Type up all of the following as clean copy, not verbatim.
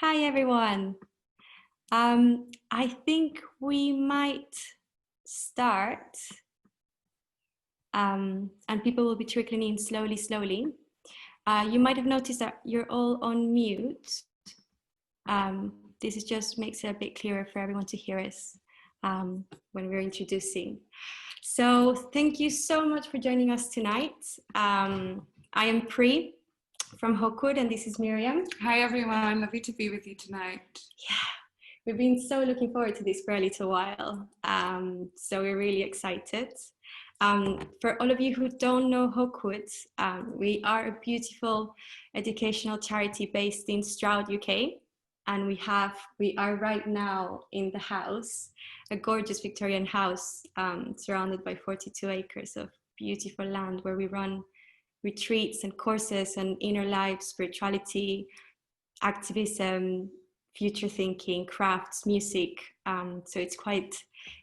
Hi, everyone. I think we might start, and people will be trickling in slowly. You might have noticed that you're all on mute. This is just makes it a bit clearer for everyone to hear us when we're introducing. So thank you so much for joining us tonight. I am Pri from Hawkwood, and this is Miriam. Hi everyone, lovely to be with you tonight. Yeah, we've been so looking forward to this for a little while, so we're really excited. For all of you who don't know Hawkwood, we are a beautiful educational charity based in Stroud, UK, and we are right now in the house, a gorgeous Victorian house surrounded by 42 acres of beautiful land where we run retreats and courses on inner life, spirituality, activism, future thinking, crafts, music. So it's quite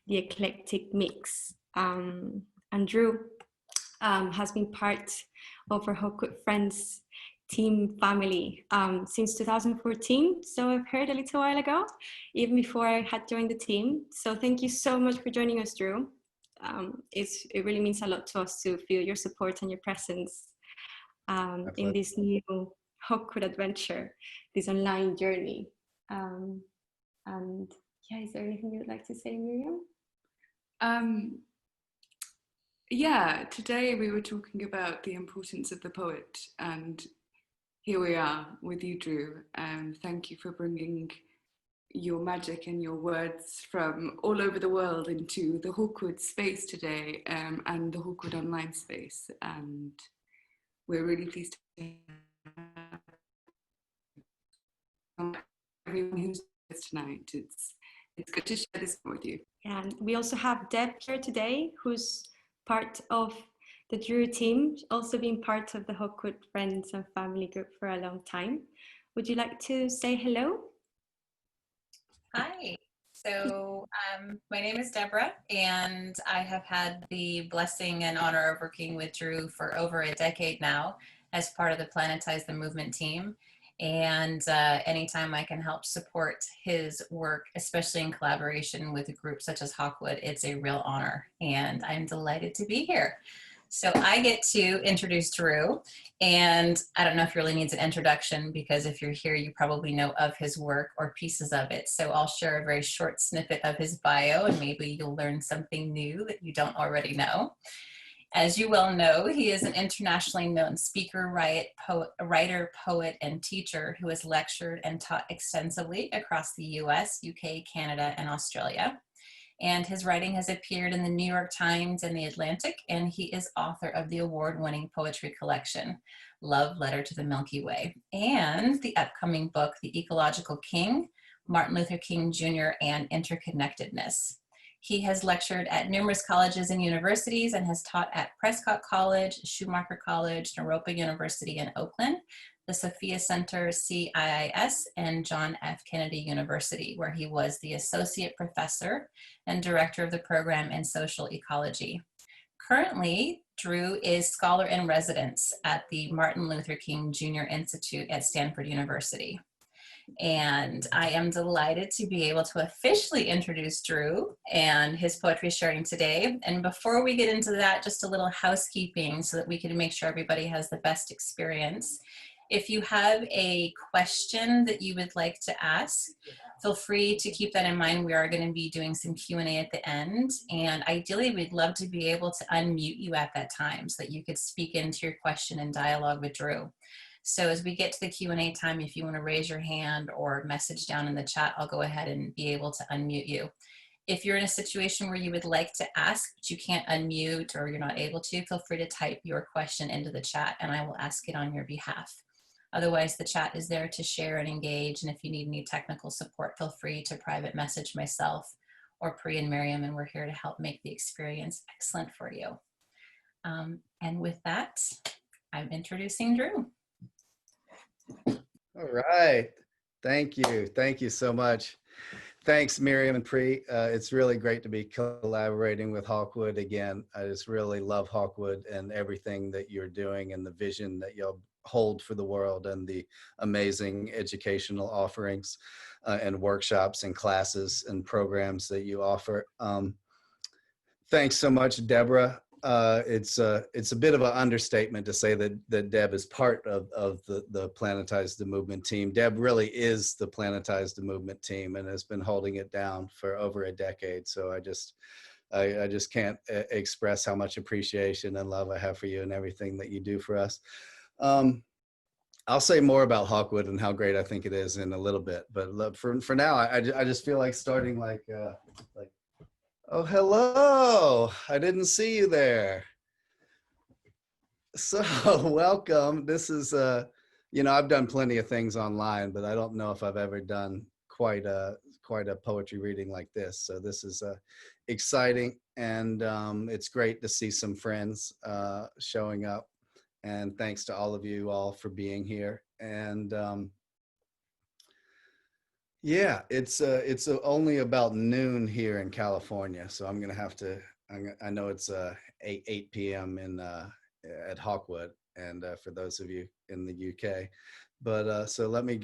the eclectic mix. And Drew has been part of our Hawkwood Friends team family since 2014. So I've heard a little while ago, even before I had joined the team. So thank you so much for joining us, Drew. It really means a lot to us to feel your support and your presence in this new Hawkwood adventure, this online journey. And yeah, is there anything you would like to say, Miriam? Yeah, today we were talking about the importance of the poet, and here we are with you, Drew. Thank you for bringing your magic and your words from all over the world into the Hawkwood space today, and the Hawkwood online space. And we're really pleased to have everyone who's with us tonight. It's good to share this with you. And we also have Deb here today, who's part of the Drew team, also been part of the Hawkwood Friends and Family group for a long time. Would you like to say hello? Hi. So my name is Deborah, and I have had the blessing and honor of working with Drew for over a decade now as part of the Planetize the Movement team. And anytime I can help support his work, especially in collaboration with a group such as Hawkwood, it's a real honor, and I'm delighted to be here. So I get to introduce Drew, and I don't know if he really needs an introduction, because if you're here, you probably know of his work or pieces of it. So I'll share a very short snippet of his bio, and maybe you'll learn something new that you don't already know. As you well know, he is an internationally known speaker, writer, poet, and teacher who has lectured and taught extensively across the US, UK, Canada, and Australia. And his writing has appeared in the New York Times and the Atlantic, and he is author of the award-winning poetry collection, Love Letter to the Milky Way, and the upcoming book, The Ecological King, Martin Luther King Jr. and Interconnectedness. He has lectured at numerous colleges and universities and has taught at Prescott College, Schumacher College, Naropa University in Oakland, the Sophia Center, CIIS, and John F. Kennedy University, where he was the associate professor and director of the program in social ecology. Currently, Drew is scholar in residence at the Martin Luther King Jr. Institute at Stanford University. And I am delighted to be able to officially introduce Drew and his poetry sharing today. And before we get into that, just a little housekeeping so that we can make sure everybody has the best experience. If you have a question that you would like to ask, feel free to keep that in mind. We are going to be doing some Q&A at the end. And ideally, we'd love to be able to unmute you at that time so that you could speak into your question and dialogue with Drew. So as we get to the Q&A time, if you want to raise your hand or message down in the chat, I'll go ahead and be able to unmute you. If you're in a situation where you would like to ask, but you can't unmute or you're not able to, feel free to type your question into the chat and I will ask it on your behalf. Otherwise, the chat is there to share and engage. And if you need any technical support, feel free to private message myself or Pri and Miriam, and we're here to help make the experience excellent for you. And with that, I'm introducing Drew. All right. Thank you. Thank you so much. Thanks, Miriam and Pri. It's really great to be collaborating with Hawkwood again. I just really love Hawkwood and everything that you're doing and the vision that y'all hold for the world and the amazing educational offerings and workshops and classes and programs that you offer. Thanks so much, Deborah. It's a bit of an understatement to say that Deb is part of the Planetize the Movement team. Deb really is the Planetize the Movement team and has been holding it down for over a decade. So I just can't express how much appreciation and love I have for you and everything that you do for us. I'll say more about Hawkwood and how great I think it is in a little bit, but for now, I just feel like starting like, oh, hello, I didn't see you there. So welcome. This is, you know, I've done plenty of things online, but I don't know if I've ever done quite a poetry reading like this. So this is exciting, and it's great to see some friends showing up. And thanks to all of you all for being here. And yeah, it's only about noon here in California, so I'm gonna have to. I know it's 8 p.m. in at Hawkwood, and for those of you in the UK. But so let me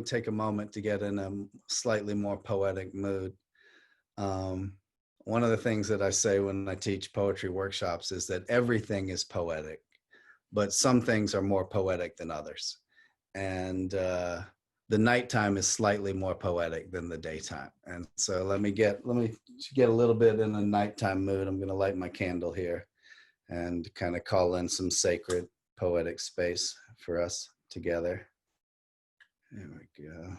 take a moment to get in a slightly more poetic mood. One of the things that I say when I teach poetry workshops is that everything is poetic, but some things are more poetic than others. And the nighttime is slightly more poetic than the daytime. And so let me get a little bit in a nighttime mood. I'm gonna light my candle here and kind of call in some sacred poetic space for us together. There we go.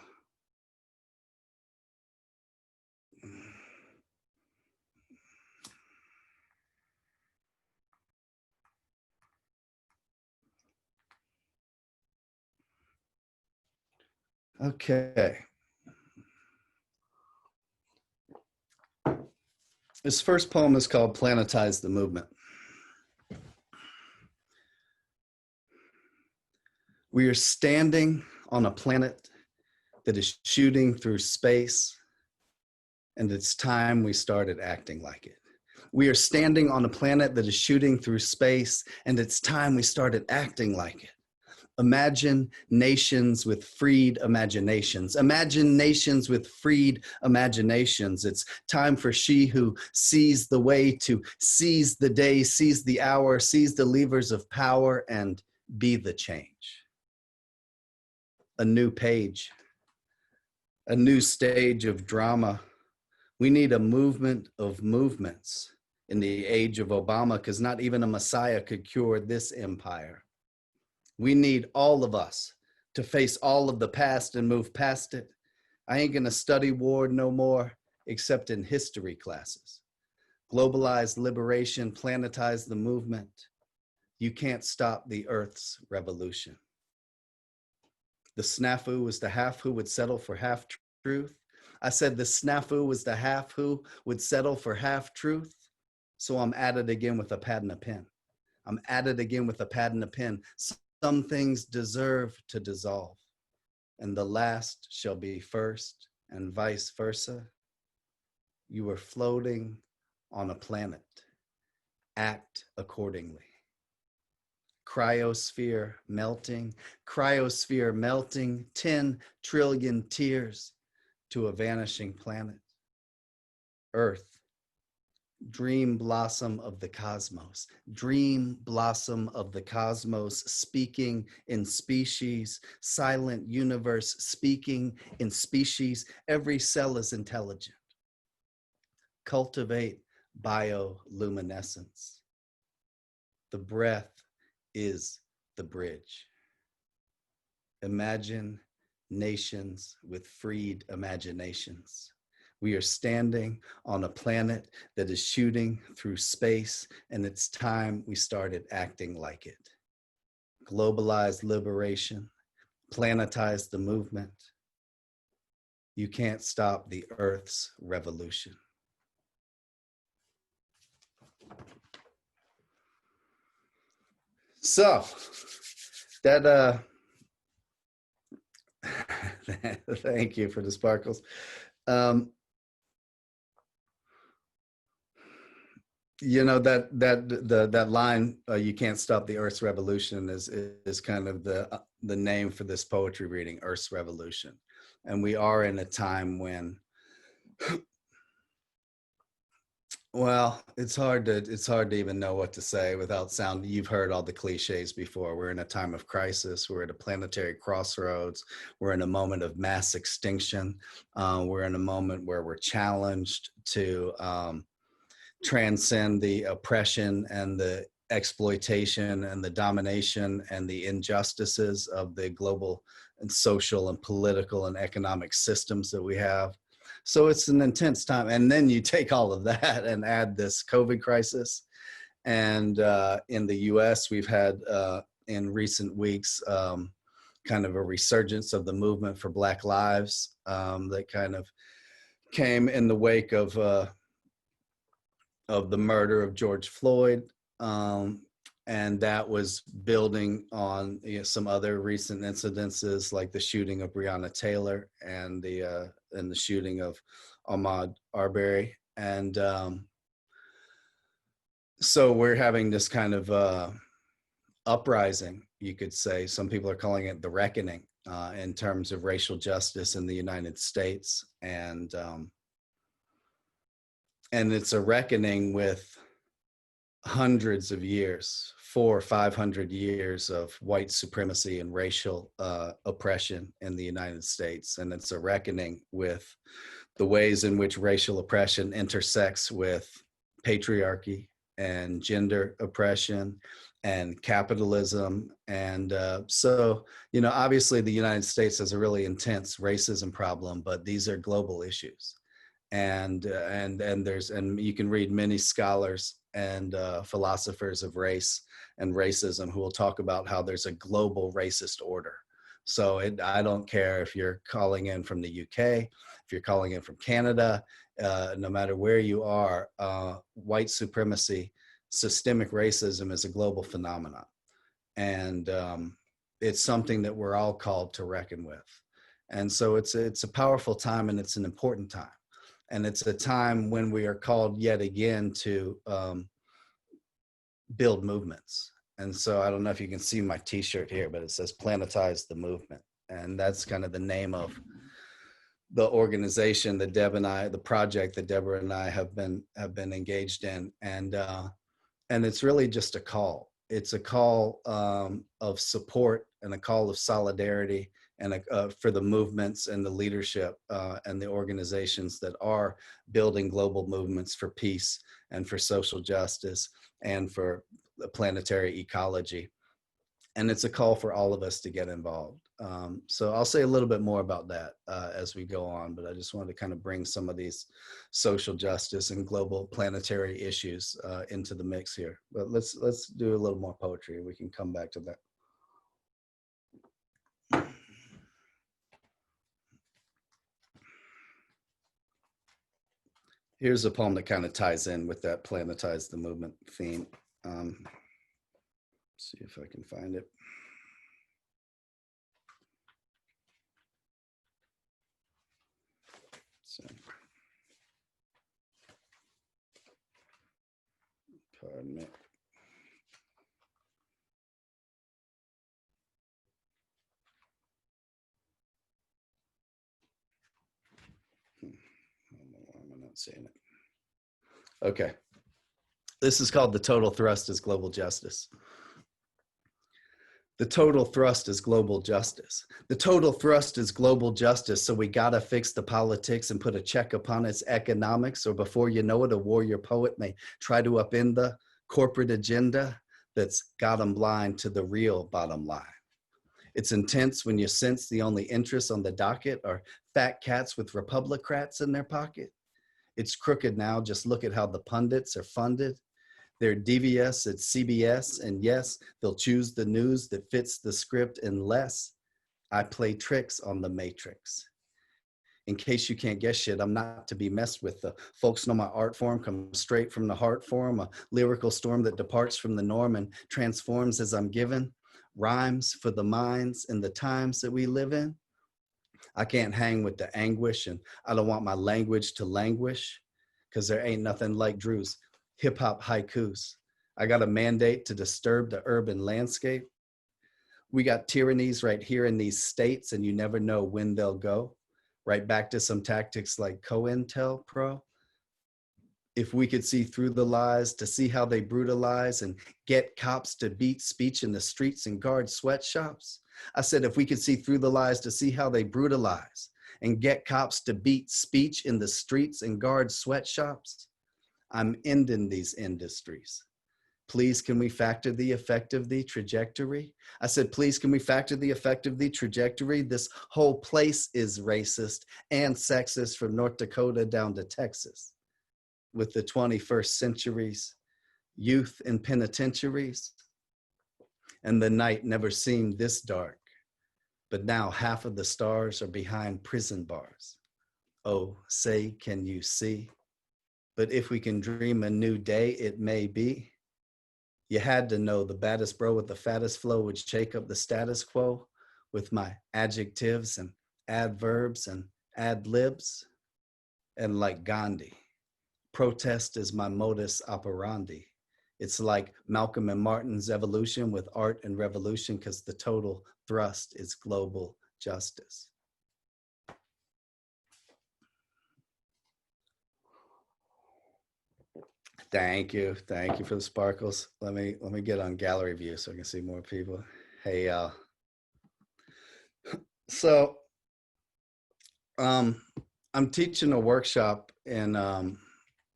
Okay. This first poem is called Planetize the Movement. We are standing on a planet that is shooting through space, and it's time we started acting like it. We are standing on a planet that is shooting through space, and it's time we started acting like it. Imagine nations with freed imaginations. Imagine nations with freed imaginations. It's time for she who sees the way to seize the day, seize the hour, seize the levers of power, and be the change. A new page, a new stage of drama. We need a movement of movements in the age of Obama, because not even a Messiah could cure this empire. We need all of us to face all of the past and move past it. I ain't gonna study war no more, except in history classes. Globalized liberation, planetize the movement. You can't stop the Earth's revolution. The snafu was the half who would settle for half truth. I said the snafu was the half who would settle for half truth. So I'm at it again with a pad and a pen. I'm at it again with a pad and a pen. Some things deserve to dissolve, and the last shall be first, and vice versa. You are floating on a planet. Act accordingly. Cryosphere melting, 10 trillion tears to a vanishing planet. Earth, dream blossom of the cosmos, dream blossom of the cosmos, speaking in species, silent universe speaking in species. Every cell is intelligent. Cultivate bioluminescence. The breath is the bridge. Imagine nations with freed imaginations. We are standing on a planet that is shooting through space, and it's time we started acting like it. Globalized liberation, planetize the movement. You can't stop the Earth's revolution. So that thank you for the sparkles. You know, that line, you can't stop the Earth's revolution, is kind of the name for this poetry reading, Earth's revolution. And we are in a time when, well, it's hard to even know what to say without sound. You've heard all the cliches before. We're in a time of crisis. We're at a planetary crossroads. We're in a moment of mass extinction. We're in a moment where we're challenged to transcend the oppression and the exploitation and the domination and the injustices of the global and social and political and economic systems that we have. So it's an intense time. And then you take all of that and add this COVID crisis. And in the US, we've had in recent weeks kind of a resurgence of the movement for Black Lives that kind of came in the wake of the murder of George Floyd, and that was building on some other recent incidences like the shooting of Breonna Taylor and the shooting of Ahmaud Arbery, and so we're having this kind of uprising, you could say. Some people are calling it the reckoning in terms of racial justice in the United States, and it's a reckoning with hundreds of years, 400 or 500 years of white supremacy and racial oppression in the United States. And it's a reckoning with the ways in which racial oppression intersects with patriarchy and gender oppression and capitalism. And so, you know, obviously the United States has a really intense racism problem, but these are global issues. And you can read many scholars and philosophers of race and racism who will talk about how there's a global racist order. So I don't care if you're calling in from the UK, if you're calling in from Canada, no matter where you are, white supremacy, systemic racism is a global phenomenon. And it's something that we're all called to reckon with. And so it's a powerful time, and it's an important time. And it's a time when we are called yet again to build movements. And so I don't know if you can see my t-shirt here, but it says Planetize the Movement. And that's kind of the name of the organization that the project that Deborah and I have been engaged in. And it's really just a call. It's a call of support and a call of solidarity, and for the movements and the leadership and the organizations that are building global movements for peace and for social justice and for the planetary ecology. And it's a call for all of us to get involved. So I'll say a little bit more about that as we go on, but I just wanted to kind of bring some of these social justice and global planetary issues into the mix here. But let's do a little more poetry. We can come back to that. Here's a poem that kind of ties in with that Planetize the Movement theme. See if I can find it. So, pardon me. I'm not seeing it. Okay. This is called The Total Thrust is Global Justice. The total thrust is global justice. The total thrust is global justice. So we gotta fix the politics and put a check upon its economics, or before you know it, a warrior poet may try to upend the corporate agenda that's got them blind to the real bottom line. It's intense when you sense the only interests on the docket are fat cats with Republicrats in their pocket. It's crooked now, just look at how the pundits are funded. They're DVS at CBS, and yes, they'll choose the news that fits the script unless I play tricks on the matrix. In case you can't guess shit, I'm not to be messed with. The folks know my art form comes straight from the heart form, a lyrical storm that departs from the norm and transforms as I'm given rhymes for the minds and the times that we live in. I can't hang with the anguish, and I don't want my language to languish, because there ain't nothing like Drew's hip hop haikus. I got a mandate to disturb the urban landscape. We got tyrannies right here in these states, and you never know when they'll go. Right back to some tactics like COINTELPRO. If we could see through the lies, to see how they brutalize and get cops to beat speech in the streets and guard sweatshops. I said, if we could see through the lies to see how they brutalize and get cops to beat speech in the streets and guard sweatshops, I'm ending these industries. Please, can we factor the effect of the trajectory? I said, please, can we factor the effect of the trajectory? This whole place is racist and sexist from North Dakota down to Texas. With the 21st century's youth in penitentiaries. And the night never seemed this dark, but now half of the stars are behind prison bars. Oh, say, can you see? But if we can dream a new day, it may be. You had to know the baddest bro with the fattest flow would shake up the status quo with my adjectives and adverbs and ad libs. And like Gandhi, protest is my modus operandi. It's like Malcolm and Martin's evolution with art and revolution, because the total thrust is global justice. Thank you for the sparkles. Let me get on gallery view so I can see more people. Hey y'all. So I'm teaching a workshop in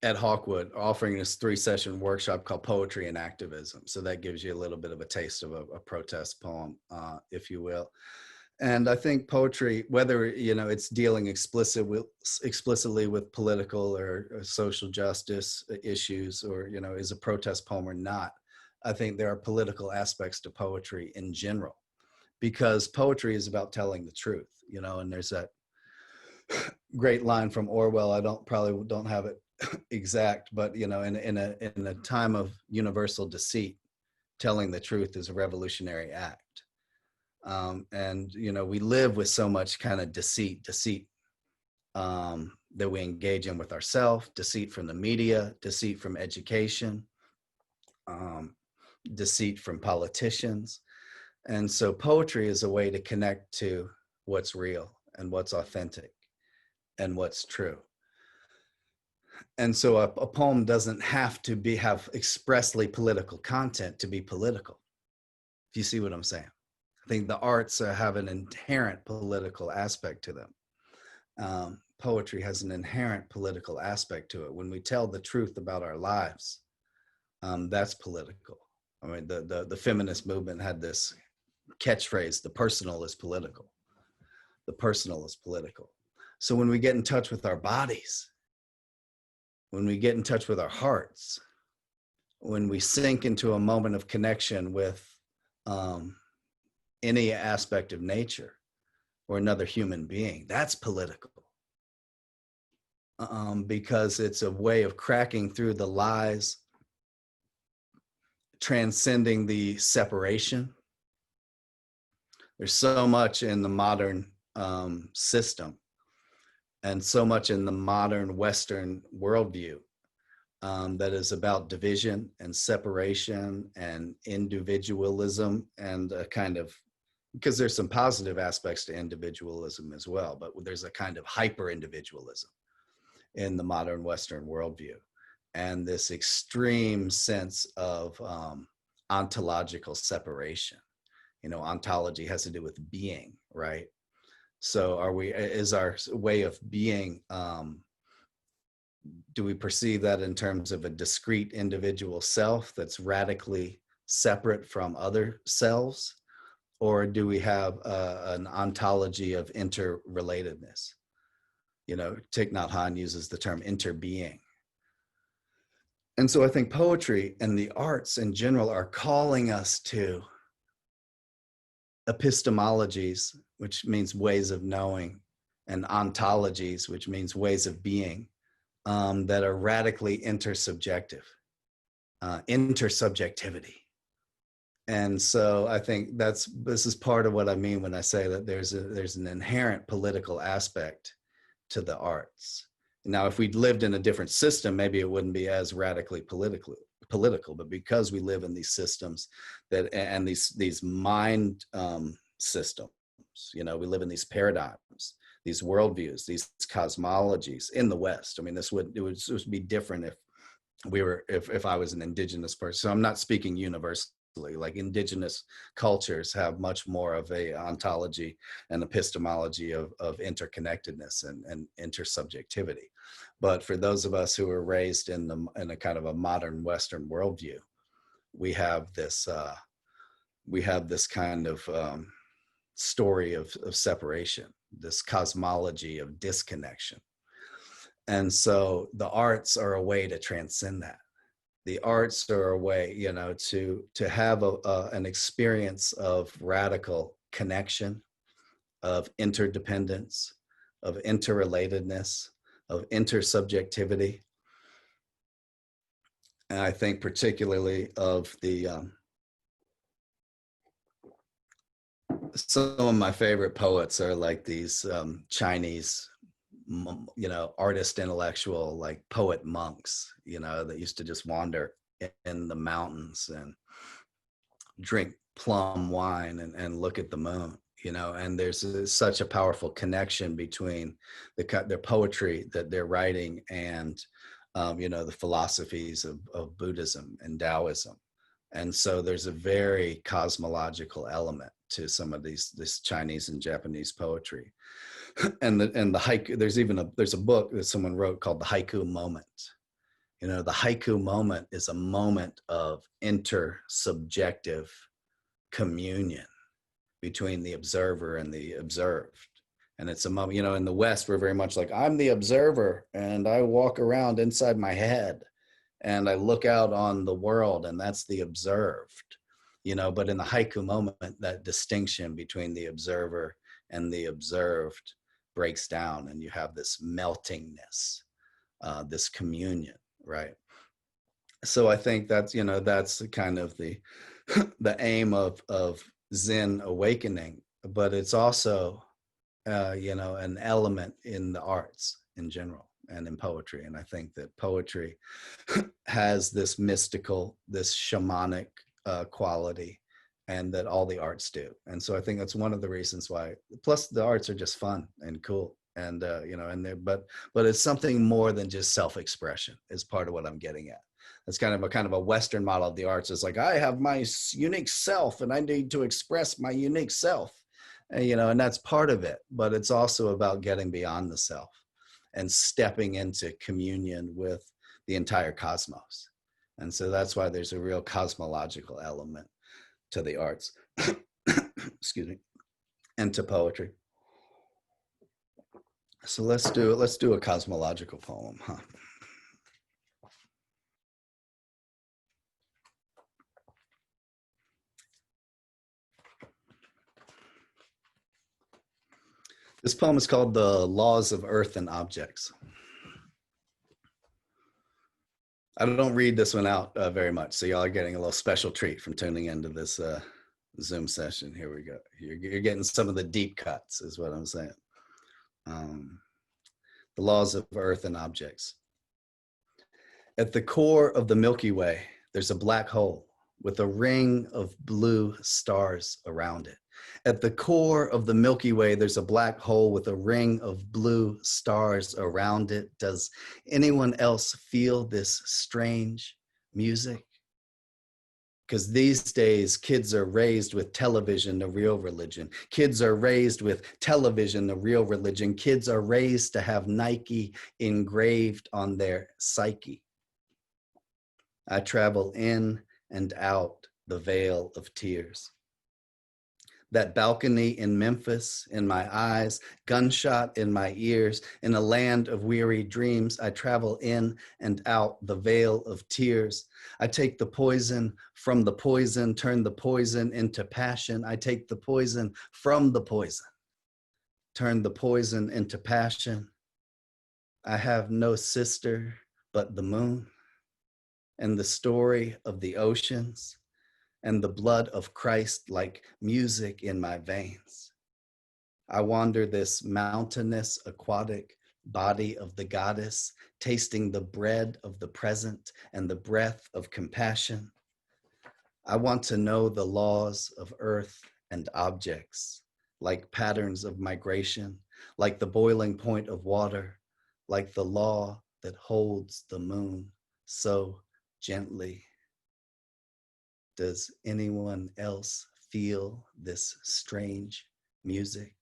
at Hawkwood, offering this 3-session workshop called Poetry and Activism. So that gives you a little bit of a taste of a protest poem, if you will. And I think poetry, whether it's dealing explicitly with political or social justice issues, or is a protest poem or not, I think there are political aspects to poetry in general, because poetry is about telling the truth, and there's that great line from Orwell. I probably don't have it exact, but in a time of universal deceit, telling the truth is a revolutionary act. And we live with so much kind of deceit that we engage in with ourselves, deceit from the media, deceit from education, deceit from politicians. And so poetry is a way to connect to what's real and what's authentic and what's true. And so a poem doesn't have to have expressly political content to be political, if you see what I'm saying. I think the arts have an inherent political aspect to them. Poetry has an inherent political aspect to it. When we tell the truth about our lives, that's political. I mean, the feminist movement had this catchphrase, the personal is political. The personal is political. So when we get in touch with our bodies, when we get in touch with our hearts, when we sink into a moment of connection with any aspect of nature or another human being, that's political. Because it's a way of cracking through the lies, transcending the separation. There's so much in the modern system and so much in the modern Western worldview that is about division and separation and individualism, and a kind of, because there's some positive aspects to individualism as well, but there's a kind of hyper individualism in the modern Western worldview, and this extreme sense of ontological separation. Ontology has to do with being, right? So is our way of being, do we perceive that in terms of a discrete individual self that's radically separate from other selves? Or do we have an ontology of interrelatedness? Thich Nhat Hanh uses the term interbeing. And so I think poetry and the arts in general are calling us to epistemologies, which means ways of knowing, and ontologies, which means ways of being, that are radically intersubjective, intersubjectivity. And so I think this is part of what I mean when I say that there's an inherent political aspect to the arts. Now, if we'd lived in a different system, maybe it wouldn't be as radically political, but because we live in these systems that, and these mind systems, you know, we live in these paradigms, these worldviews, these cosmologies in the West. I mean, it would be different if we were, if I was an indigenous person. So I'm not speaking universally. Like indigenous cultures have much more of a ontology and epistemology of interconnectedness and intersubjectivity. But for those of us who are raised in a kind of a modern Western worldview, we have this kind of story of separation, this cosmology of disconnection. And so the arts are a way to transcend that. The arts are a way, you know, to have an experience of radical connection, of interdependence, of interrelatedness, of intersubjectivity. And I think particularly of the, some of my favorite poets are like these Chinese, you know, artist intellectual, like poet monks, you know, that used to just wander in the mountains and drink plum wine and look at the moon, you know. And there's such a powerful connection between their poetry that they're writing and you know, the philosophies of Buddhism and Taoism. And so there's a very cosmological element to some of this Chinese and Japanese poetry. And the haiku, there's a book that someone wrote called The Haiku Moment. You know, the haiku moment is a moment of intersubjective communion between the observer and the observed. And it's a moment, you know, in the West, we're very much like, I'm the observer and I walk around inside my head and I look out on the world and that's the observed, you know. But in the haiku moment, that distinction between the observer and the observed breaks down and you have this meltingness, this communion, right? So I think that's, you know, that's kind of the the aim of Zen awakening, but it's also you know, an element in the arts in general and in poetry. And I think that poetry has this mystical, this shamanic quality, and that all the arts do. And so I think that's one of the reasons why, plus the arts are just fun and cool. And, you know, and but it's something more than just self-expression is part of what I'm getting at. It's kind of a Western model of the arts. It's like, I have my unique self and I need to express my unique self. You know, and that's part of it, but it's also about getting beyond the self and stepping into communion with the entire cosmos. And so that's why there's a real cosmological element to the arts, excuse me, and to poetry. So let's do a cosmological poem, huh? This poem is called The Laws of Earth and Objects. I don't read this one out very much, so y'all are getting a little special treat from tuning into this Zoom session. Here we go. You're getting some of the deep cuts is what I'm saying. The Laws of Earth and Objects. At the core of the Milky Way, there's a black hole with a ring of blue stars around it. At the core of the Milky Way, there's a black hole with a ring of blue stars around it. Does anyone else feel this strange music? Because these days, kids are raised with television, the real religion. Kids are raised with television, the real religion. Kids are raised to have Nike engraved on their psyche. I travel in and out the vale of tears. That balcony in Memphis, in my eyes, gunshot in my ears, in a land of weary dreams, I travel in and out the vale of tears. I take the poison from the poison, turn the poison into passion. I take the poison from the poison, turn the poison into passion. I have no sister but the moon and the story of the oceans and the blood of Christ like music in my veins. I wander this mountainous, aquatic, body of the goddess, tasting the bread of the present and the breath of compassion. I want to know the laws of earth and objects, like patterns of migration, like the boiling point of water, like the law that holds the moon so gently. Does anyone else feel this strange music?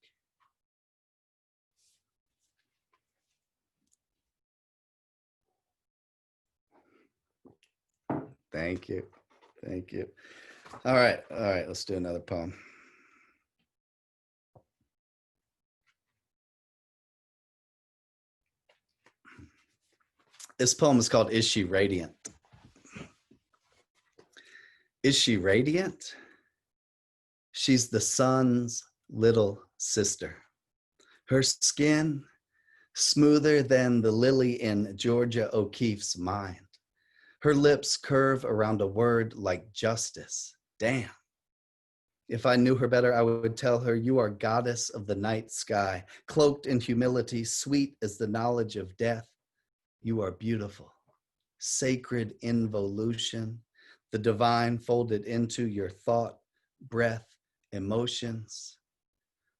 Thank you. Thank you. All right. Let's do another poem. This poem is called Is She Radiant? Is she radiant? She's the sun's little sister. Her skin smoother than the lily in Georgia O'Keeffe's mind. Her lips curve around a word like justice. Damn. If I knew her better, I would tell her, you are goddess of the night sky, cloaked in humility, sweet as the knowledge of death. You are beautiful, sacred involution, the divine folded into your thought, breath, emotions.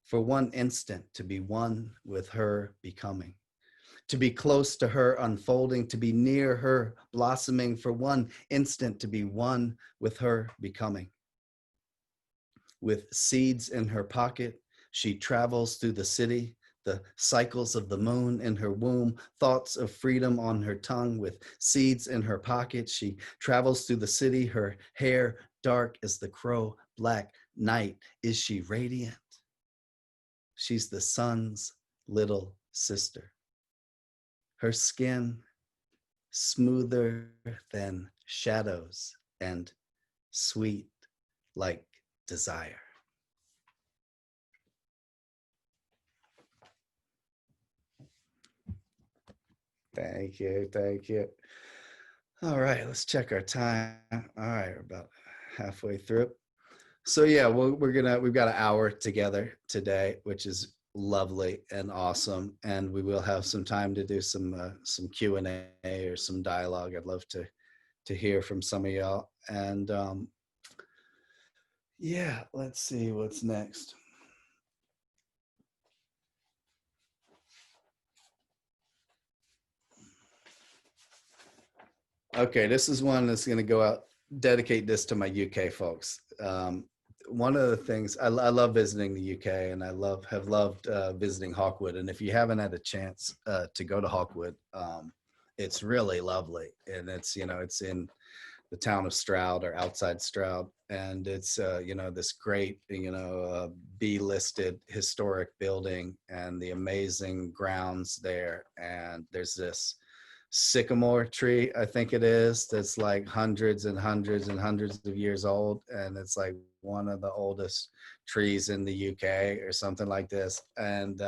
For one instant to be one with her becoming, to be close to her unfolding, to be near her blossoming, for one instant to be one with her becoming. With seeds in her pocket, she travels through the city, the cycles of the moon in her womb, thoughts of freedom on her tongue. With seeds in her pocket, she travels through the city, her hair dark as the crow, black night. Is she radiant? She's the sun's little sister. Her skin smoother than shadows and sweet like desire. Thank you, thank you. All right, let's check our time. All right, we're about halfway through. So yeah, we've got an hour together today, which is lovely and awesome, and we will have some time to do some Q&A or some dialogue. I'd love to hear from some of y'all. And yeah, let's see what's next. Okay, this is one that's going to go out, dedicate this to my UK folks. One of the things, I love visiting the UK, and have loved visiting Hawkwood. And if you haven't had a chance to go to Hawkwood, it's really lovely. And it's in the town of Stroud, or outside Stroud. And it's, this great, B-listed historic building, and the amazing grounds there. And there's this sycamore tree, I think it is, that's like hundreds and hundreds and hundreds of years old, and it's like one of the oldest trees in the UK or something like this. And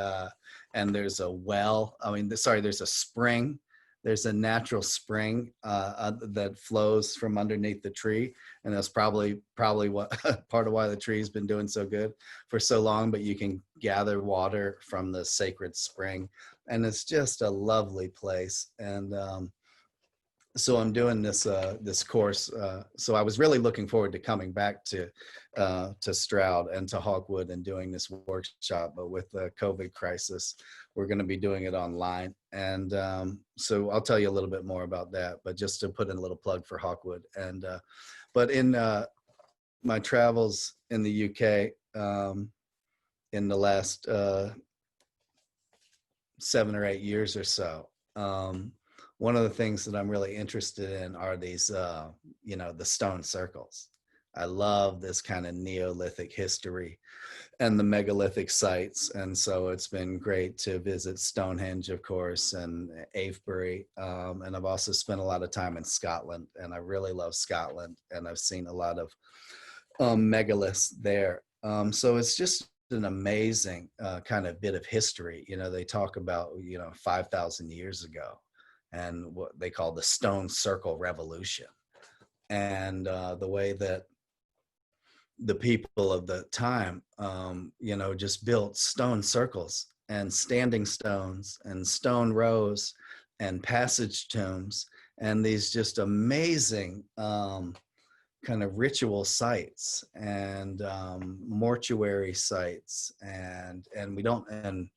there's a well, there's a spring, there's a natural spring that flows from underneath the tree, and that's probably what part of why the tree's been doing so good for so long. But you can gather water from the sacred spring, and it's just a lovely place. And so I'm doing this course. So I was really looking forward to coming back to Stroud and to Hawkwood and doing this workshop, but with the COVID crisis, we're going to be doing it online. And so I'll tell you a little bit more about that, but just to put in a little plug for Hawkwood. And but in my travels in the UK in the last 7 or 8 years or so, one of the things that I'm really interested in are these, the stone circles. I love this kind of Neolithic history and the megalithic sites. And so it's been great to visit Stonehenge, of course, and Avebury. And I've also spent a lot of time in Scotland, and I really love Scotland. And I've seen a lot of megaliths there. So it's just an amazing kind of bit of history. They talk about, 5,000 years ago, and what they call the Stone Circle Revolution, and the way that the people of the time, just built stone circles and standing stones and stone rows and passage tombs and these just amazing kind of ritual sites and mortuary sites and we don't and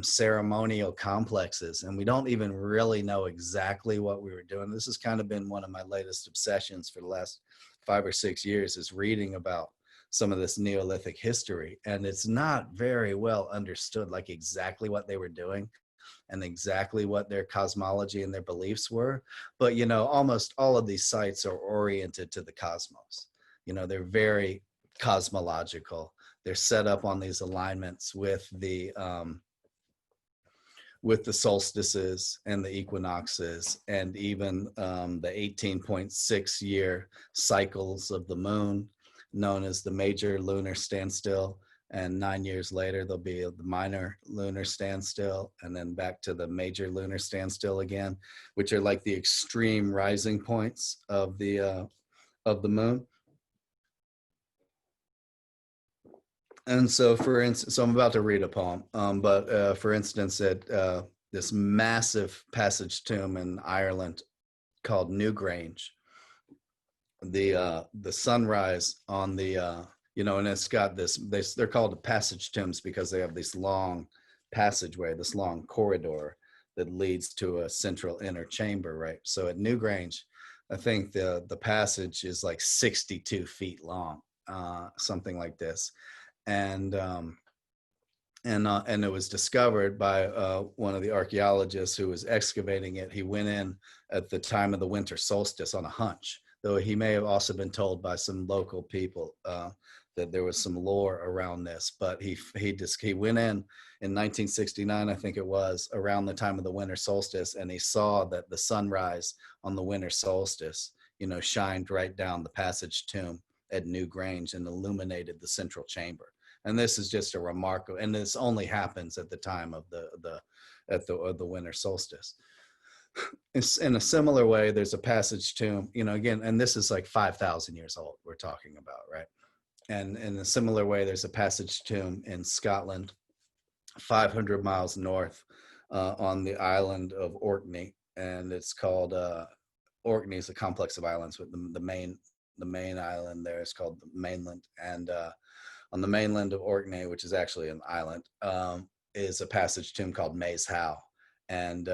ceremonial complexes, and we don't even really know exactly what we were doing. This has kind of been one of my latest obsessions for the last 5 or 6 years, is reading about some of this Neolithic history, and it's not very well understood, like exactly what they were doing and exactly what their cosmology and their beliefs were. But almost all of these sites are oriented to the cosmos. They're very cosmological. They're set up on these alignments with the solstices and the equinoxes, and even the 18.6 year cycles of the moon, known as the major lunar standstill. And 9 years later, there'll be the minor lunar standstill, and then back to the major lunar standstill again, which are like the extreme rising points of the moon. And so, for instance, so I'm about to read a poem, but for instance, at this massive passage tomb in Ireland called Newgrange, the sunrise on the and it's got this, they're called the passage tombs because they have this long passageway, this long corridor that leads to a central inner chamber, right? So at Newgrange, I think the passage is like 62 feet long, something like this. And it was discovered by one of the archaeologists who was excavating it. He went in at the time of the winter solstice on a hunch, though he may have also been told by some local people that there was some lore around this. But he went in 1969, I think it was, around the time of the winter solstice, and he saw that the sunrise on the winter solstice, shined right down the passage tomb at Newgrange and illuminated the central chamber. And this is just a remarkable, and this only happens at the time of the winter solstice. In a similar way, there's a passage tomb, again, and this is like 5,000 years old we're talking about, right? And in a similar way, there's a passage tomb in Scotland, 500 miles north on the island of Orkney, and it's called Orkney is a complex of islands, with the main island there is called the mainland, and on the mainland of Orkney, which is actually an island, is a passage tomb called Maes Howe. And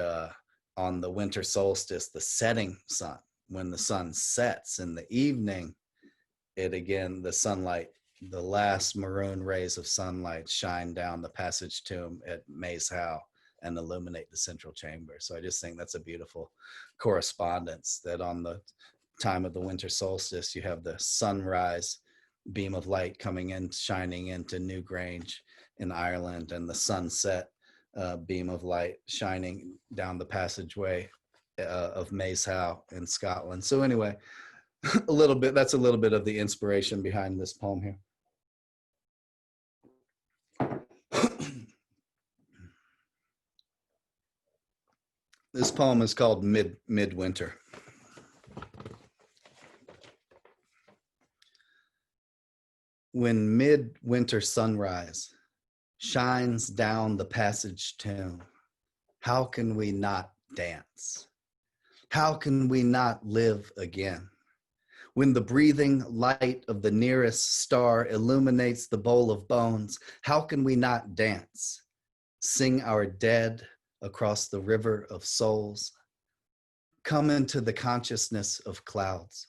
on the winter solstice, the setting sun, when the sun sets in the evening, the sunlight, the last maroon rays of sunlight shine down the passage tomb at Maes Howe and illuminate the central chamber. So I just think that's a beautiful correspondence, that on the time of the winter solstice, you have the sunrise beam of light coming in, shining into Newgrange in Ireland, and the sunset beam of light shining down the passageway of Maes Howe in Scotland. So anyway, that's a little bit of the inspiration behind this poem here. This poem is called Midwinter. When midwinter sunrise shines down the passage tomb, how can we not dance? How can we not live again? When the breathing light of the nearest star illuminates the bowl of bones, how can we not dance? Sing our dead across the river of souls. Come into the consciousness of clouds.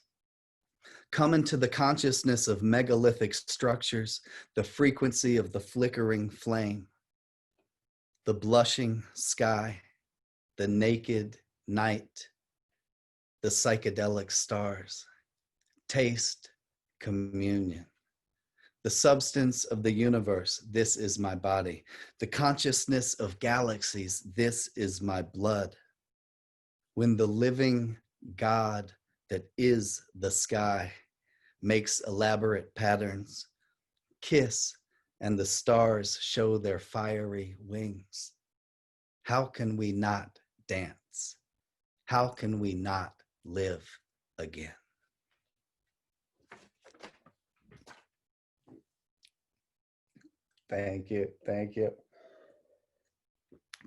Come into the consciousness of megalithic structures, the frequency of the flickering flame, the blushing sky, the naked night, the psychedelic stars. Taste communion. The substance of the universe, this is my body. The consciousness of galaxies, this is my blood. When the living God that is the sky makes elaborate patterns, kiss, and the stars show their fiery wings. How can we not dance? How can we not live again? Thank you. Thank you.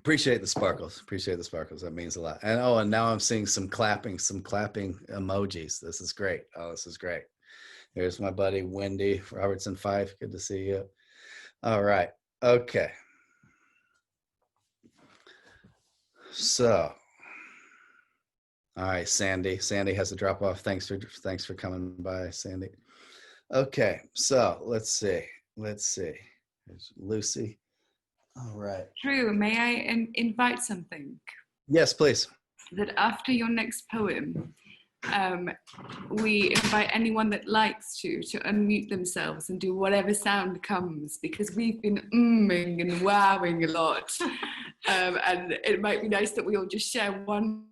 Appreciate the sparkles. Appreciate the sparkles. That means a lot. And oh, and now I'm seeing some clapping emojis. This is great. Oh, this is great. Here's my buddy Wendy Robertson Fife. Good to see you. All right. Okay. So, all right, Sandy. Sandy has to drop off. Thanks for coming by, Sandy. Okay. So let's see. There's Lucy. All right. Drew, may I invite something? Yes, please. That after your next poem, we invite anyone that likes to unmute themselves and do whatever sound comes, because we've been umming and wowing a lot. And it might be nice that we all just share one.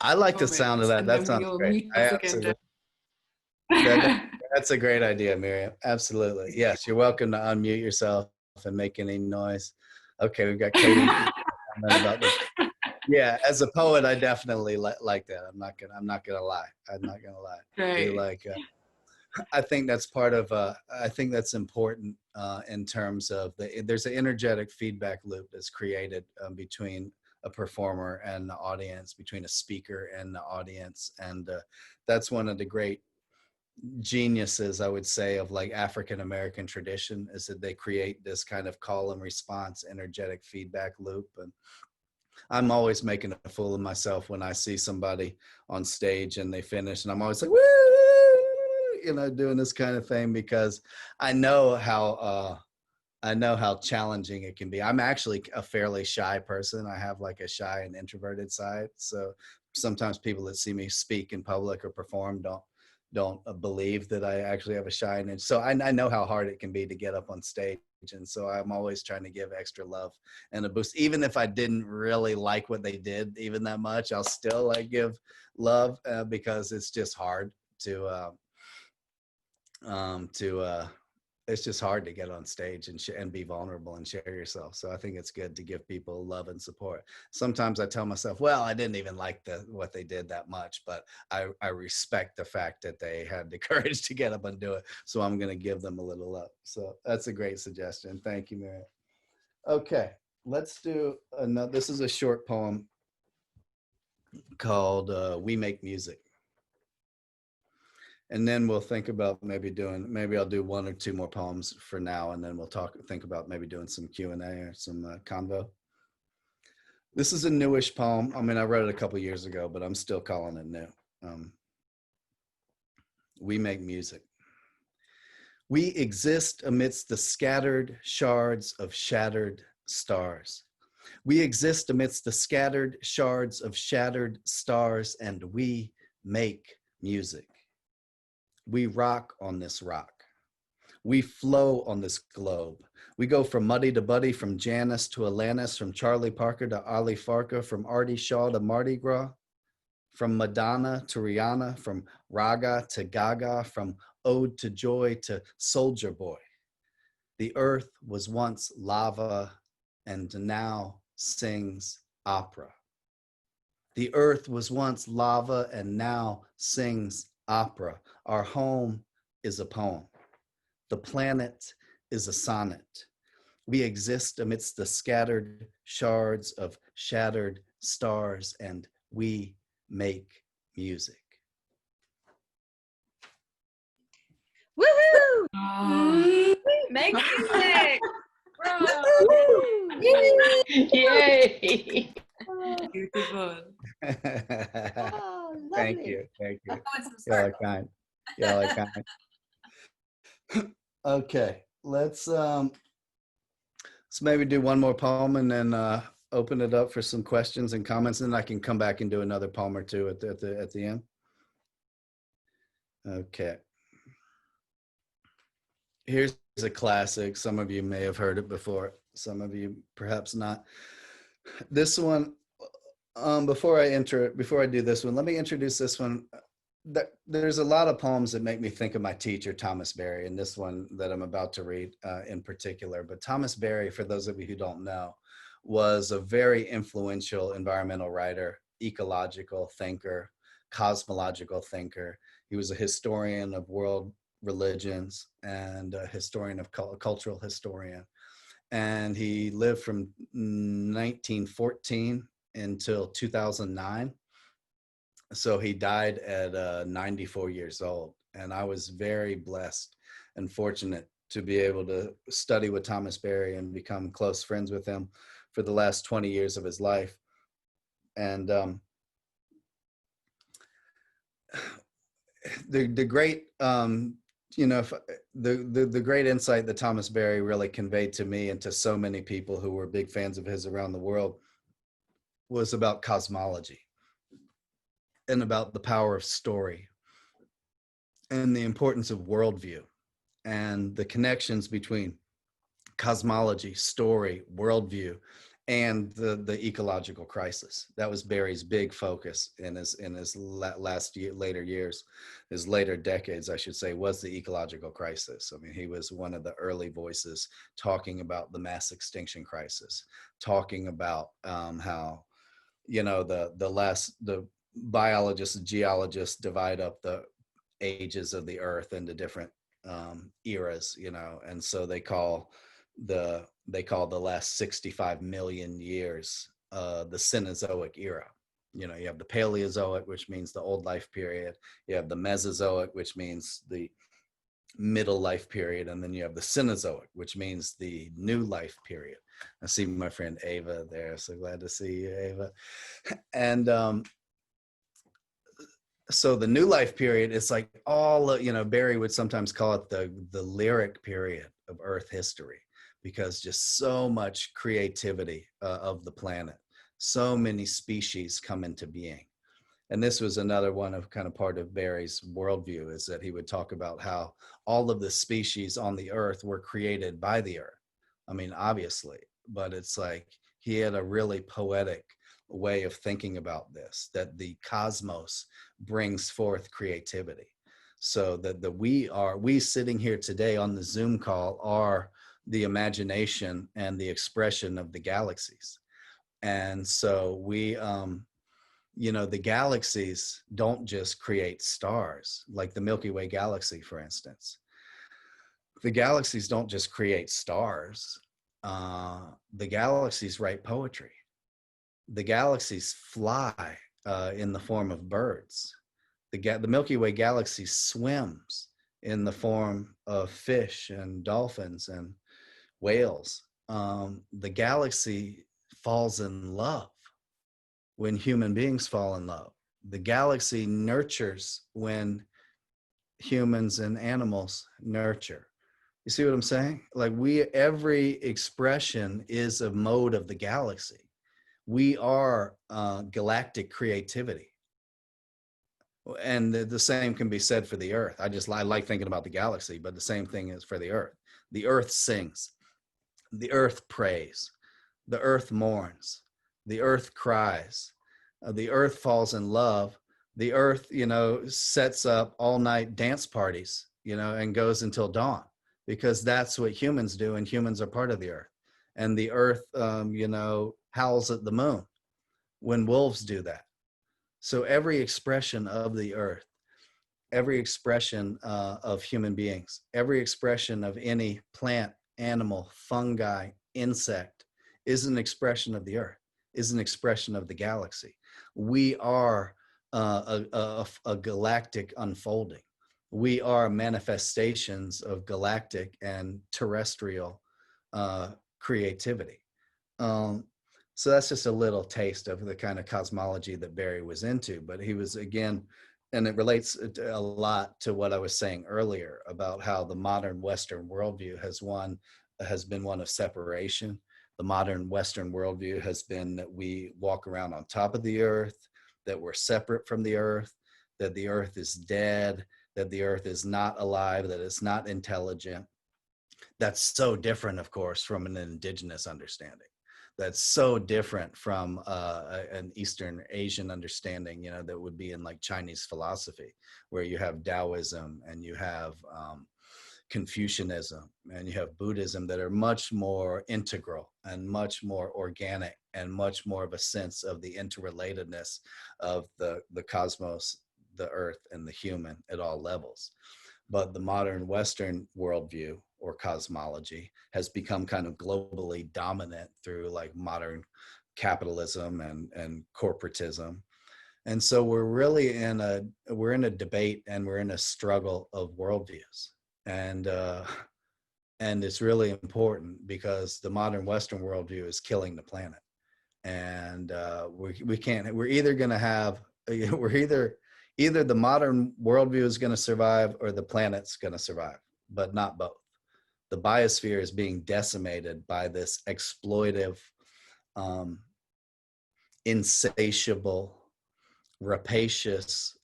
I like the sound of that. That sounds great. That's a great idea, Miriam. Absolutely. Yes, you're welcome to unmute yourself and make any noise. Okay, we've got Katie. About this. Yeah, as a poet, I definitely like that. I'm not gonna lie. Great. I think that's part of. I think that's important in terms of there's an energetic feedback loop that's created between a performer and the audience, between a speaker and the audience, and that's one of the great geniuses, I would say, of like African American tradition, is that they create this kind of call and response energetic feedback loop. And I'm always making a fool of myself when I see somebody on stage and they finish, and I'm always like, woo, doing this kind of thing, because I know how challenging it can be. I'm actually a fairly shy person. I have like a shy and introverted side. So sometimes people that see me speak in public or perform don't believe that I actually have a shyness. So I know how hard it can be to get up on stage. And so I'm always trying to give extra love and a boost. Even if I didn't really like what they did even that much, I'll still like give love because it's just hard it's just hard to get on stage and be vulnerable and share yourself. So I think it's good to give people love and support. Sometimes I tell myself, well, I didn't even like what they did that much, but I respect the fact that they had the courage to get up and do it. So I'm going to give them a little love. So that's a great suggestion. Thank you, Mary. Okay, let's do another. This is a short poem called We Make Music. And then we'll think about maybe I'll do one or two more poems for now, and then we'll think about maybe doing some Q&A or some convo. This is a newish poem. I mean, I wrote it a couple years ago, but I'm still calling it new. We make music. We exist amidst the scattered shards of shattered stars. We exist amidst the scattered shards of shattered stars, and we make music. We rock on this rock. We flow on this globe. We go from Muddy to Buddy, from Janice to Alanis, from Charlie Parker to Ali Farka, from Artie Shaw to Mardi Gras, from Madonna to Rihanna, from Raga to Gaga, from Ode to Joy to Soldier Boy. The earth was once lava and now sings opera. The earth was once lava and now sings opera. Our home is a poem. The planet is a sonnet. We exist amidst the scattered shards of shattered stars, and we make music. Woohoo! Oh. Make music! Yay! Beautiful. Oh, Thank you. Oh, Y'all are kind. Okay, let's maybe do one more poem and then open it up for some questions and comments, and then I can come back and do another poem or two at the end. Okay. Here's a classic. Some of you may have heard it before. Some of you perhaps not. This one, before I do this one, let me introduce this one. There's a lot of poems that make me think of my teacher, Thomas Berry, and this one that I'm about to read in particular. But Thomas Berry, for those of you who don't know, was a very influential environmental writer, ecological thinker, cosmological thinker. He was a historian of world religions and a historian of cultural historian. and he lived from 1914 until 2009. So he died at 94 years old. And I was very blessed and fortunate to be able to study with Thomas Berry and become close friends with him for the last 20 years of his life. And the great, the great insight that Thomas Berry really conveyed to me and to so many people who were big fans of his around the world was about cosmology and about the power of story and the importance of worldview and the connections between cosmology, story, worldview, and the ecological crisis. That was Berry's big focus in his later years, his later decades, I should say, was the ecological crisis. I mean, he was one of the early voices talking about the mass extinction crisis, talking about how, the biologists and geologists divide up the ages of the earth into different eras, and so they call the last 65 million years the Cenozoic era. You have the Paleozoic, which means the old life period. You have the Mesozoic, which means the middle life period, and then you have the Cenozoic, which means the new life period. I see my friend Ava there, so glad to see you, Ava. And so the new life period is like all, Barry would sometimes call it the lyric period of Earth history, because just so much creativity of the planet, so many species come into being. And this was another one of kind of part of Barry's worldview, is that he would talk about how all of the species on the earth were created by the earth. I mean, obviously, but it's like he had a really poetic way of thinking about this, that the cosmos brings forth creativity. So that we sitting here today on the Zoom call are the imagination and the expression of the galaxies. And so the galaxies don't just create stars, like the Milky Way galaxy, for instance. The galaxies don't just create stars. The galaxies write poetry. The galaxies fly in the form of birds. The Milky Way galaxy swims in the form of fish and dolphins and whales. The galaxy falls in love when human beings fall in love. The galaxy nurtures when humans and animals nurture. You see what I'm saying? Like every expression is a mode of the galaxy. We are galactic creativity. And the same can be said for the earth. I like thinking about the galaxy, but the same thing is for the earth. The earth sings, the earth prays, the earth mourns, the earth cries, the earth falls in love. The earth, sets up all night dance parties, and goes until dawn, because that's what humans do, and humans are part of the earth. And the earth, howls at the moon when wolves do that. So every expression of the earth, every expression of human beings, every expression of any plant, animal, fungi, insect is an expression of the earth, is an expression of the galaxy. We are a galactic unfolding. We are manifestations of galactic and terrestrial creativity. So that's just a little taste of the kind of cosmology that Barry was into. But he was, again, and it relates a lot to what I was saying earlier about how the modern Western worldview has been one of separation. The modern Western worldview has been that we walk around on top of the earth, that we're separate from the earth, that the earth is dead, that the earth is not alive, that it's not intelligent. That's so different, of course, from an indigenous understanding. That's so different from an Eastern Asian understanding, that would be in like Chinese philosophy, where you have Taoism and you have Confucianism and you have Buddhism, that are much more integral and much more organic and much more of a sense of the interrelatedness of the cosmos, the earth, and the human at all levels. but the modern Western worldview or cosmology has become kind of globally dominant through like modern capitalism and corporatism. And so we're in a debate, and we're in a struggle of worldviews. And it's really important because the modern Western worldview is killing the planet. And we can't, we're either going to have, either the modern worldview is going to survive or the planet's going to survive, but not both. The biosphere is being decimated by this exploitive, insatiable, rapacious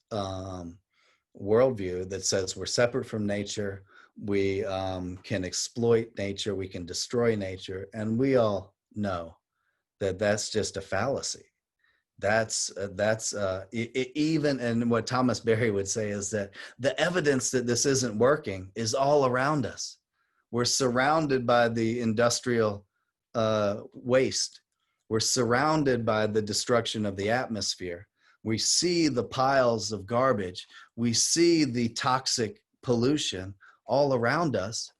worldview that says we're separate from nature, we can exploit nature, we can destroy nature, and we all know that that's just a fallacy. That's even, and what Thomas Berry would say is that the evidence that this isn't working is all around us. We're surrounded by the industrial waste. We're surrounded by the destruction of the atmosphere. We see the piles of garbage. We see the toxic pollution all around us,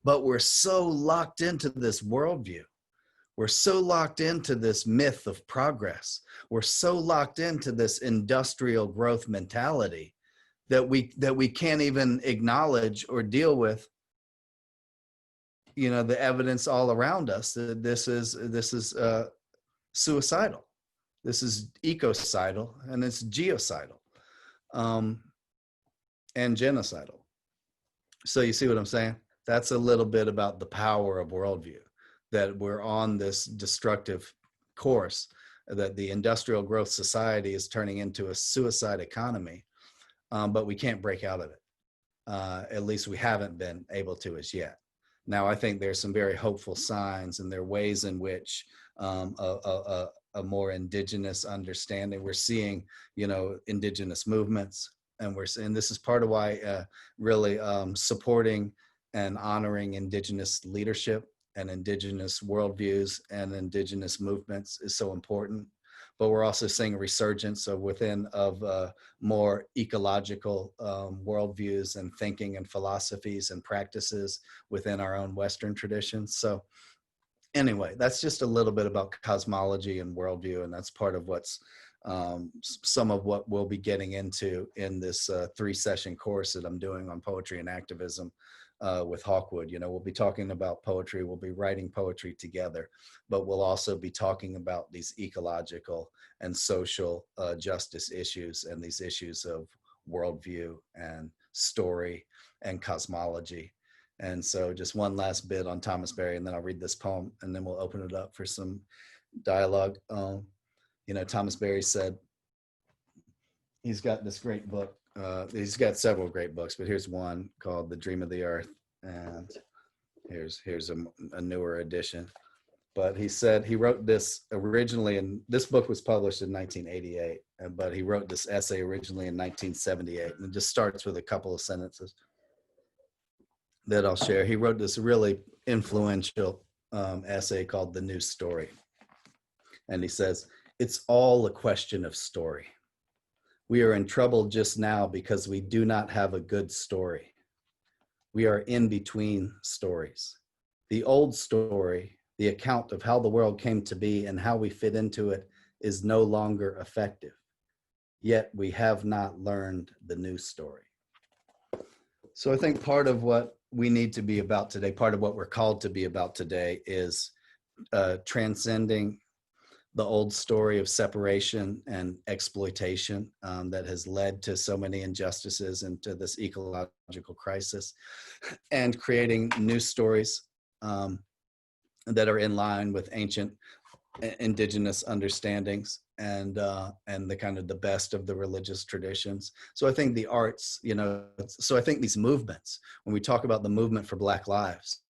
but we're so locked into this worldview. We're so locked into this myth of progress. We're so locked into this industrial growth mentality that we can't even acknowledge or deal with, the evidence all around us that this is suicidal. This is ecocidal, and it's genocidal, and genocidal. So you see what I'm saying? That's a little bit about the power of worldview, that we're on this destructive course, that the industrial growth society is turning into a suicide economy, but we can't break out of it. At least we haven't been able to as yet. Now, I think there's some very hopeful signs, and there are ways in which a more indigenous understanding, we're seeing, indigenous movements, and this is part of why really supporting and honoring indigenous leadership and indigenous worldviews and indigenous movements is so important. But we're also seeing a resurgence of more ecological worldviews and thinking and philosophies and practices within our own Western traditions. So anyway, that's just a little bit about cosmology and worldview, and that's part of what's some of what we'll be getting into in this 3-session course that I'm doing on poetry and activism with Hawkwood. We'll be talking about poetry, we'll be writing poetry together, but we'll also be talking about these ecological and social justice issues and these issues of worldview and story and cosmology. And so just one last bit on Thomas Berry, and then I'll read this poem, and then we'll open it up for some dialogue. Thomas Berry said, he's got this great book. He's got several great books, but here's one called The Dream of the Earth. And here's a newer edition. But he said he wrote this originally, and this book was published in 1988, but he wrote this essay originally in 1978. And it just starts with a couple of sentences that I'll share. He wrote this really influential essay called The New Story. And he says, "It's all a question of story. We are in trouble just now because we do not have a good story. We are in between stories. The old story, the account of how the world came to be and how we fit into it, is no longer effective. Yet we have not learned the new story." So I think part of what we need to be about today, part of what we're called to be about today, is transcending the old story of separation and exploitation that has led to so many injustices and to this ecological crisis, and creating new stories that are in line with ancient indigenous understandings and the kind of the best of the religious traditions. So I think the arts, so I think these movements, when we talk about the movement for Black lives,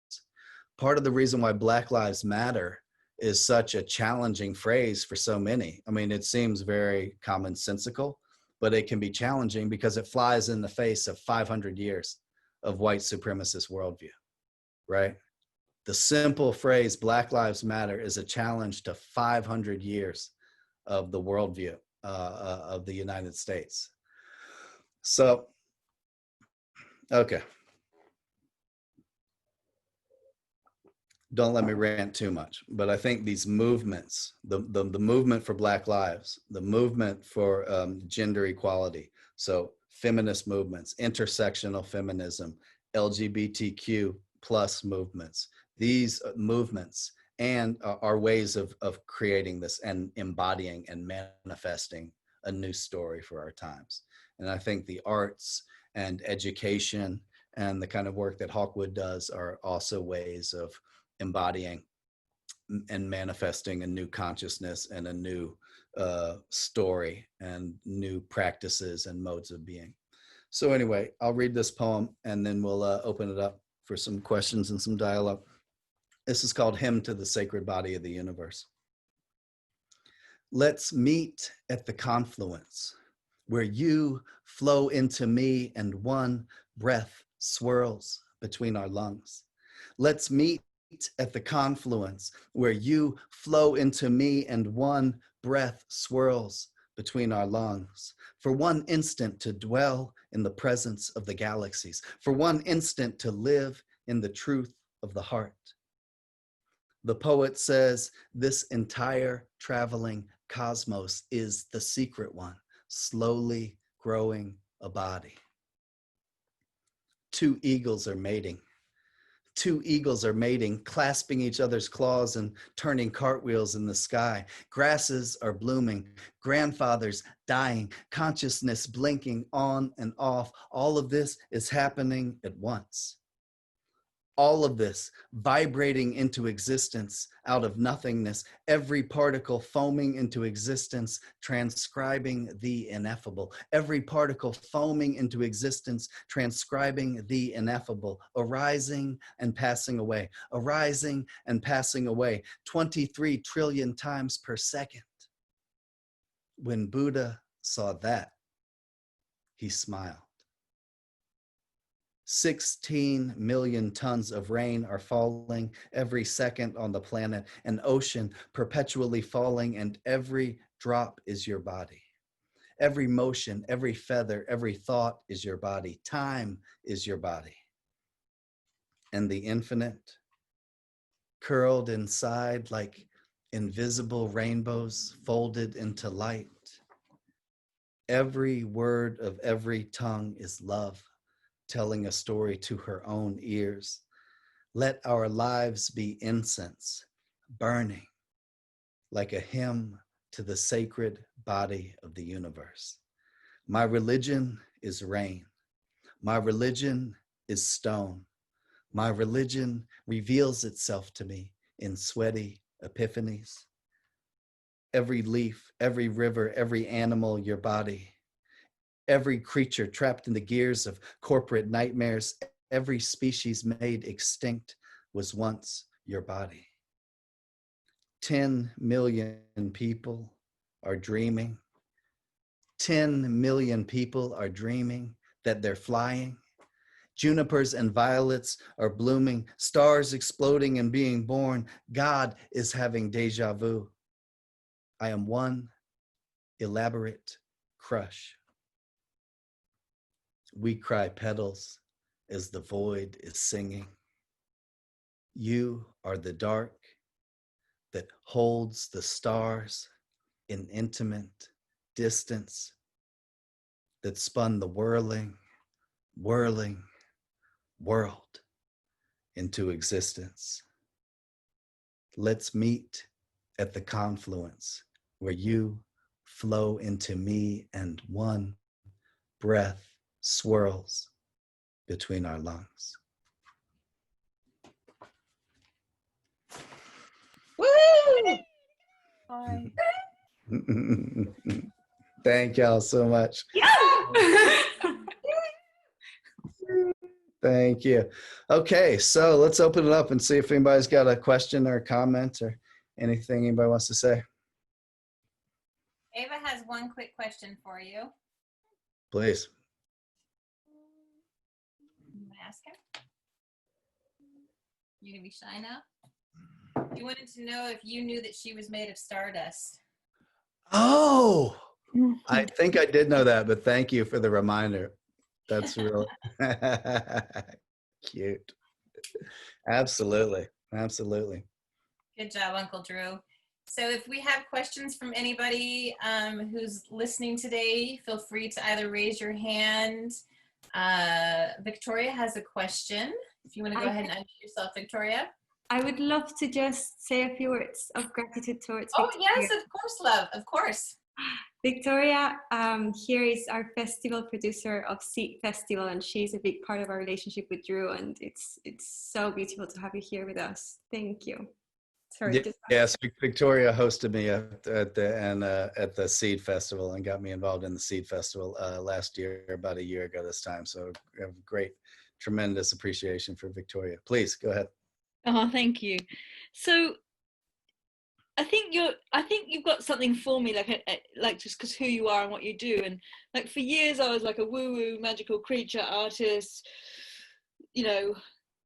part of the reason why Black Lives Matter is such a challenging phrase for so many. I mean, it seems very commonsensical, but it can be challenging because it flies in the face of 500 years of white supremacist worldview, right? The simple phrase Black Lives Matter is a challenge to 500 years of the worldview of the United States. So Okay. Don't let me rant too much, but I think these movements, the movement for Black lives, the movement for gender equality, so feminist movements, intersectional feminism, LGBTQ plus movements, these movements and are ways of creating this and embodying and manifesting a new story for our times. And I think the arts and education and the kind of work that Hawkwood does are also ways of embodying and manifesting a new consciousness and a new story and new practices and modes of being. So anyway, I'll read this poem and then we'll open it up for some questions and some dialogue. This is called Hymn to the Sacred Body of the Universe. Let's meet at the confluence where you flow into me and one breath swirls between our lungs. Let's meet at the confluence where you flow into me and one breath swirls between our lungs. For one instant to dwell in the presence of the galaxies, for one instant to live in the truth of the heart. The poet says this entire traveling cosmos is the secret one, slowly growing a body. Two eagles are mating. Two eagles are mating, clasping each other's claws and turning cartwheels in the sky. Grasses are blooming, grandfathers dying, consciousness blinking on and off. All of this is happening at once. All of this vibrating into existence out of nothingness, every particle foaming into existence, transcribing the ineffable. Every particle foaming into existence, transcribing the ineffable, arising and passing away, arising and passing away, 23 trillion times per second. When Buddha saw that, he smiled. 16 million tons of rain are falling every second on the planet, an ocean perpetually falling, and every drop is your body. Every motion, every feather, every thought is your body. Time is your body. And the infinite, curled inside like invisible rainbows folded into light. Every word of every tongue is love, telling a story to her own ears. Let our lives be incense, burning like a hymn to the sacred body of the universe. My religion is rain. My religion is stone. My religion reveals itself to me in sweaty epiphanies. Every leaf, every river, every animal, your body. Every creature trapped in the gears of corporate nightmares, every species made extinct was once your body. 10 million people are dreaming. 10 million people are dreaming that they're flying. Junipers and violets are blooming, stars exploding and being born. God is having deja vu. I am one elaborate crush. We cry petals as the void is singing. You are the dark that holds the stars in intimate distance, that spun the whirling, whirling world into existence. Let's meet at the confluence where you flow into me and one breath swirls between our lungs. Woo! Thank y'all so much. Yeah. Thank you. Okay, so let's open it up and see if anybody's got a question or a comment or anything anybody wants to say. Ava has one quick question for you. Please. I'm gonna ask her. You gonna be shy now? You wanted to know if you knew that she was made of stardust. Oh, I think I did know that, but thank you for the reminder. That's really cute. Absolutely. Absolutely. Good job, Uncle Drew. So if we have questions from anybody who's listening today, feel free to either raise your hand. Victoria has a question. If you want to go ahead and unmute yourself, Victoria. I would love to just say a few words of gratitude towards Oh, Victoria. yes, of course, love, of course. Victoria here is our festival producer of Seed Festival, and she's a big part of our relationship with Drew, and it's so beautiful to have you here with us. Thank you. Sorry. Yes, Victoria hosted me at the Seed Festival and got me involved in the Seed Festival last year, about a year ago this time. So I have great, tremendous appreciation for Victoria. Please go ahead. Oh, thank you. So I think you've got something for me, like just because who you are and what you do. And like for years I was like a woo-woo magical creature artist, you know,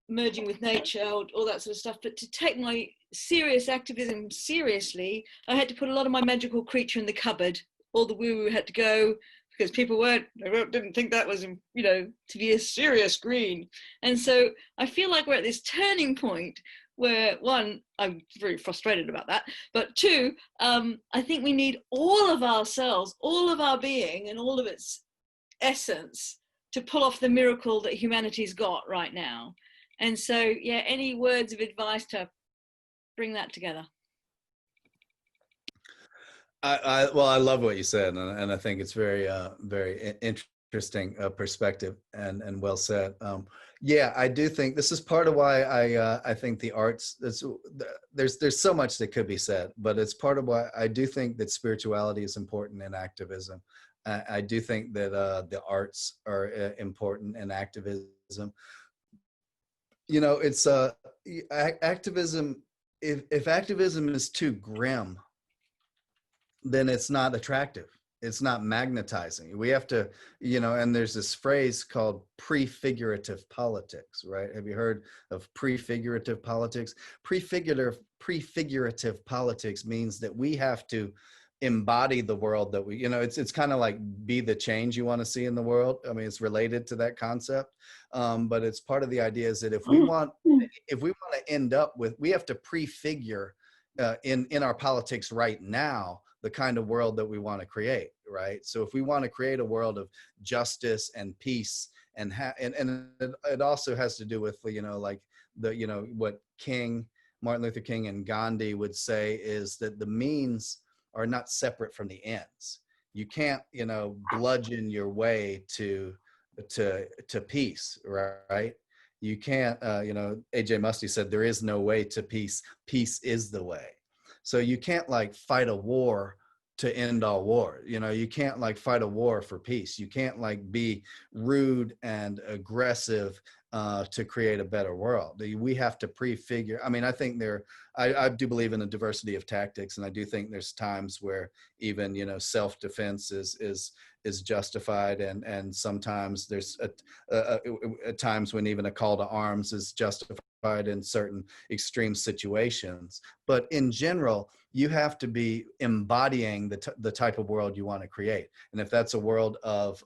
merging with nature, all that sort of stuff. But to take my serious activism seriously, I had to put a lot of my magical creature in the cupboard. All the woo-woo had to go because people didn't think that was, you know, to be a serious green. And so I feel like we're at this turning point where, one, I'm very frustrated about that, but two, I think we need all of ourselves, all of our being and all of its essence to pull off the miracle that humanity's got right now. And so, yeah, any words of advice to bring that together? Well, I love what you said, and I think it's very interesting perspective and well said. Yeah, I do think this is part of why I think the arts. There's so much that could be said, but it's part of why I do think that spirituality is important in activism. I do think that the arts are important in activism. You know, it's activism. If activism is too grim, then it's not attractive. It's not magnetizing. We have to, you know, and there's this phrase called prefigurative politics, right? Have you heard of prefigurative politics? Prefigurative politics means that we have to embody the world that we, you know, it's kind of like be the change you want to see in the world. I mean, it's related to that concept, but it's part of the idea is that if we want to end up with, we have to prefigure in our politics right now the kind of world that we want to create, right? So if we want to create a world of justice and peace, and it also has to do with, you know, like what Martin Luther King and Gandhi would say is that the means are not separate from the ends. You can't, you know, bludgeon your way to peace, right? You can't, you know, A.J. Muste said, there is no way to peace. Peace is the way. So you can't like fight a war to end all war. You know, you can't like fight a war for peace. You can't like be rude and aggressive to create a better world. We have to prefigure. I mean, I think I do believe in a diversity of tactics, and I do think there's times where even, you know, self-defense is justified, and sometimes there's times when even a call to arms is justified in certain extreme situations. But in general, you have to be embodying the type of world you want to create. And if that's a world of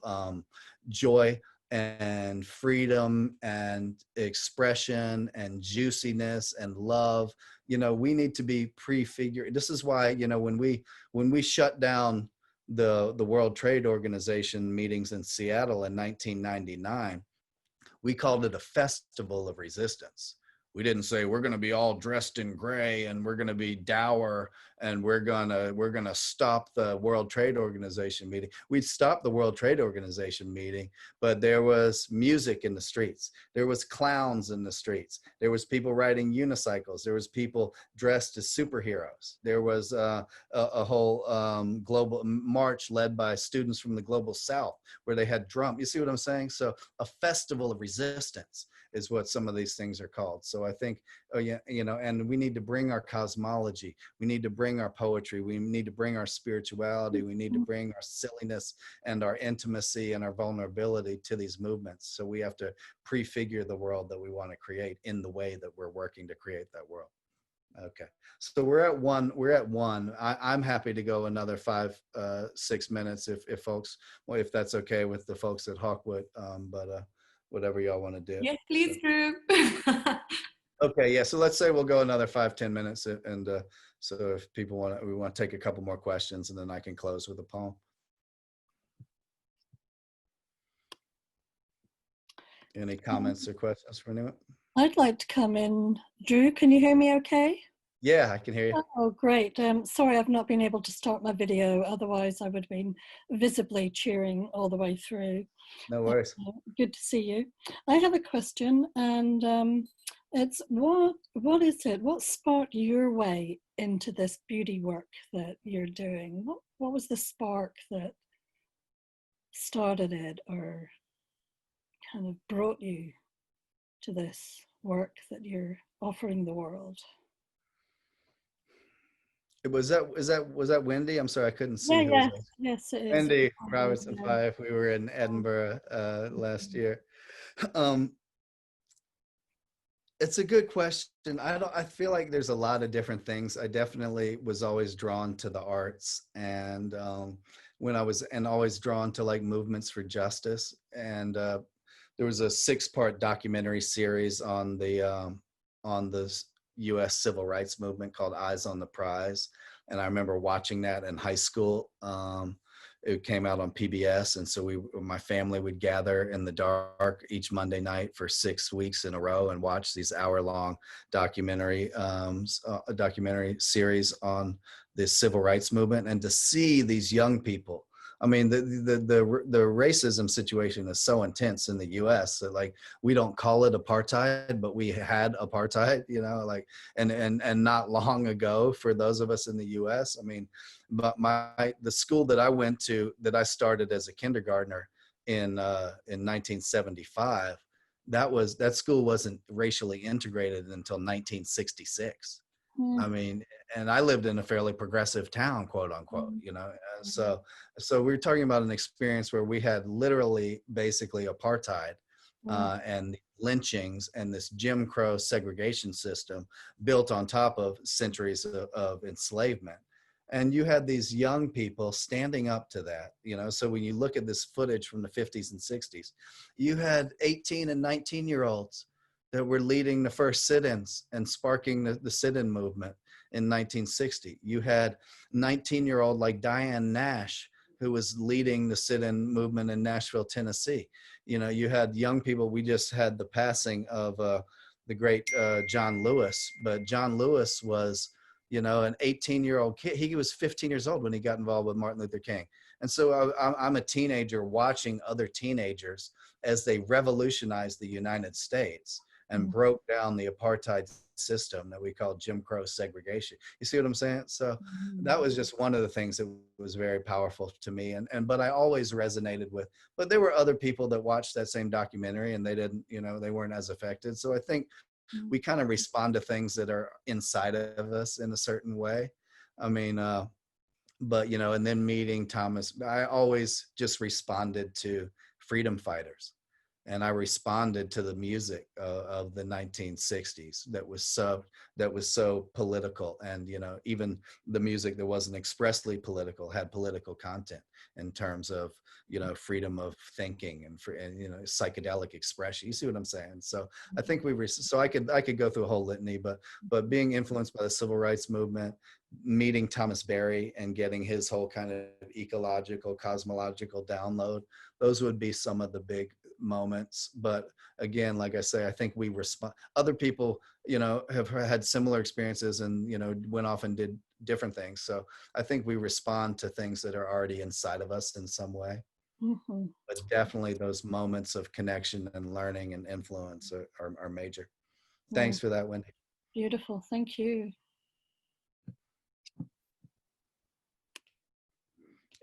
joy and freedom and expression and juiciness and love, you know, we need to be prefigured. This is why, you know, when we shut down the World Trade Organization meetings in Seattle in 1999, we called it a festival of resistance. We didn't say we're going to be all dressed in gray and we're going to be dour and we're going to stop the World Trade Organization meeting. We stopped the World Trade Organization meeting, but there was music in the streets. There was clowns in the streets. There was people riding unicycles. There was people dressed as superheroes. There was a whole global march led by students from the Global South where they had drum. You see what I'm saying? So a festival of resistance is what some of these things are called. So I think, oh yeah, you know, and we need to bring our cosmology. We need to bring our poetry. We need to bring our spirituality. We need to bring our silliness and our intimacy and our vulnerability to these movements. So we have to prefigure the world that we want to create in the way that we're working to create that world. Okay. So we're at one. We're at one. I'm happy to go another 6 minutes if folks, well, if that's okay with the folks at Hawkwood. But whatever y'all want to do. Yes, please, Drew. Okay. Yeah. So let's say we'll go another 5-10 minutes, and so if people want to, we want to take a couple more questions, and then I can close with a poem. Any comments or questions for anyone? I'd like to come in. Drew, can you hear me okay? Yeah, I can hear you. Oh, great. Sorry, I've not been able to start my video. Otherwise, I would have been visibly cheering all the way through. No worries. Good to see you. I have a question, and it's what is it? What sparked your way into this beauty work that you're doing? What was the spark that started it or kind of brought you to this work that you're offering the world? Was that Wendy? I'm sorry, I couldn't see. Yeah, yes, it is. Wendy Robertson Five. We were in Edinburgh last year. It's a good question. I feel like there's a lot of different things. I definitely was always drawn to the arts, and always drawn to like movements for justice. And there was a 6-part documentary series on the U.S. civil rights movement called Eyes on the Prize. And I remember watching that in high school. It came out on PBS. And so my family would gather in the dark each Monday night for 6 weeks in a row and watch these hour-long documentary series on the civil rights movement. And to see these young people, I mean, the racism situation is so intense in the U.S. that like we don't call it apartheid, but we had apartheid, like and not long ago for those of us in the U.S. I mean, but the school that I went to, that I started as a kindergartner in 1975, that school wasn't racially integrated until 1966. I mean, and I lived in a fairly progressive town, quote unquote, so we're talking about an experience where we had literally basically apartheid and lynchings and this Jim Crow segregation system built on top of centuries of enslavement. And you had these young people standing up to that, so when you look at this footage from the 50s and 60s, you had 18 and 19-year-olds that were leading the first sit-ins and sparking the sit-in movement in 1960. You had 19-year-old like Diane Nash, who was leading the sit-in movement in Nashville, Tennessee. You had young people. We just had the passing of the great John Lewis, but John Lewis was, an 18-year-old kid. He was 15 years old when he got involved with Martin Luther King. And so I'm a teenager watching other teenagers as they revolutionized the United States and broke down the apartheid system that we call Jim Crow segregation. You see what I'm saying? So that was just one of the things that was very powerful to me. But I always resonated with, but there were other people that watched that same documentary and they didn't, they weren't as affected. So I think we kind of respond to things that are inside of us in a certain way. I mean, but, and then meeting Thomas, I always just responded to freedom fighters. And I responded to the music of the 1960s that was so political, and even the music that wasn't expressly political had political content in terms of freedom of thinking and psychedelic expression. You see what I'm saying? So I think so I could go through a whole litany, but being influenced by the civil rights movement, meeting Thomas Berry and getting his whole kind of ecological, cosmological download, those would be some of the big moments. But again, like I say, I think we respond. Other people, have had similar experiences and, went off and did different things. So I think we respond to things that are already inside of us in some way. But definitely those moments of connection and learning and influence are major. Thanks for that, Wendy. Beautiful. Thank you.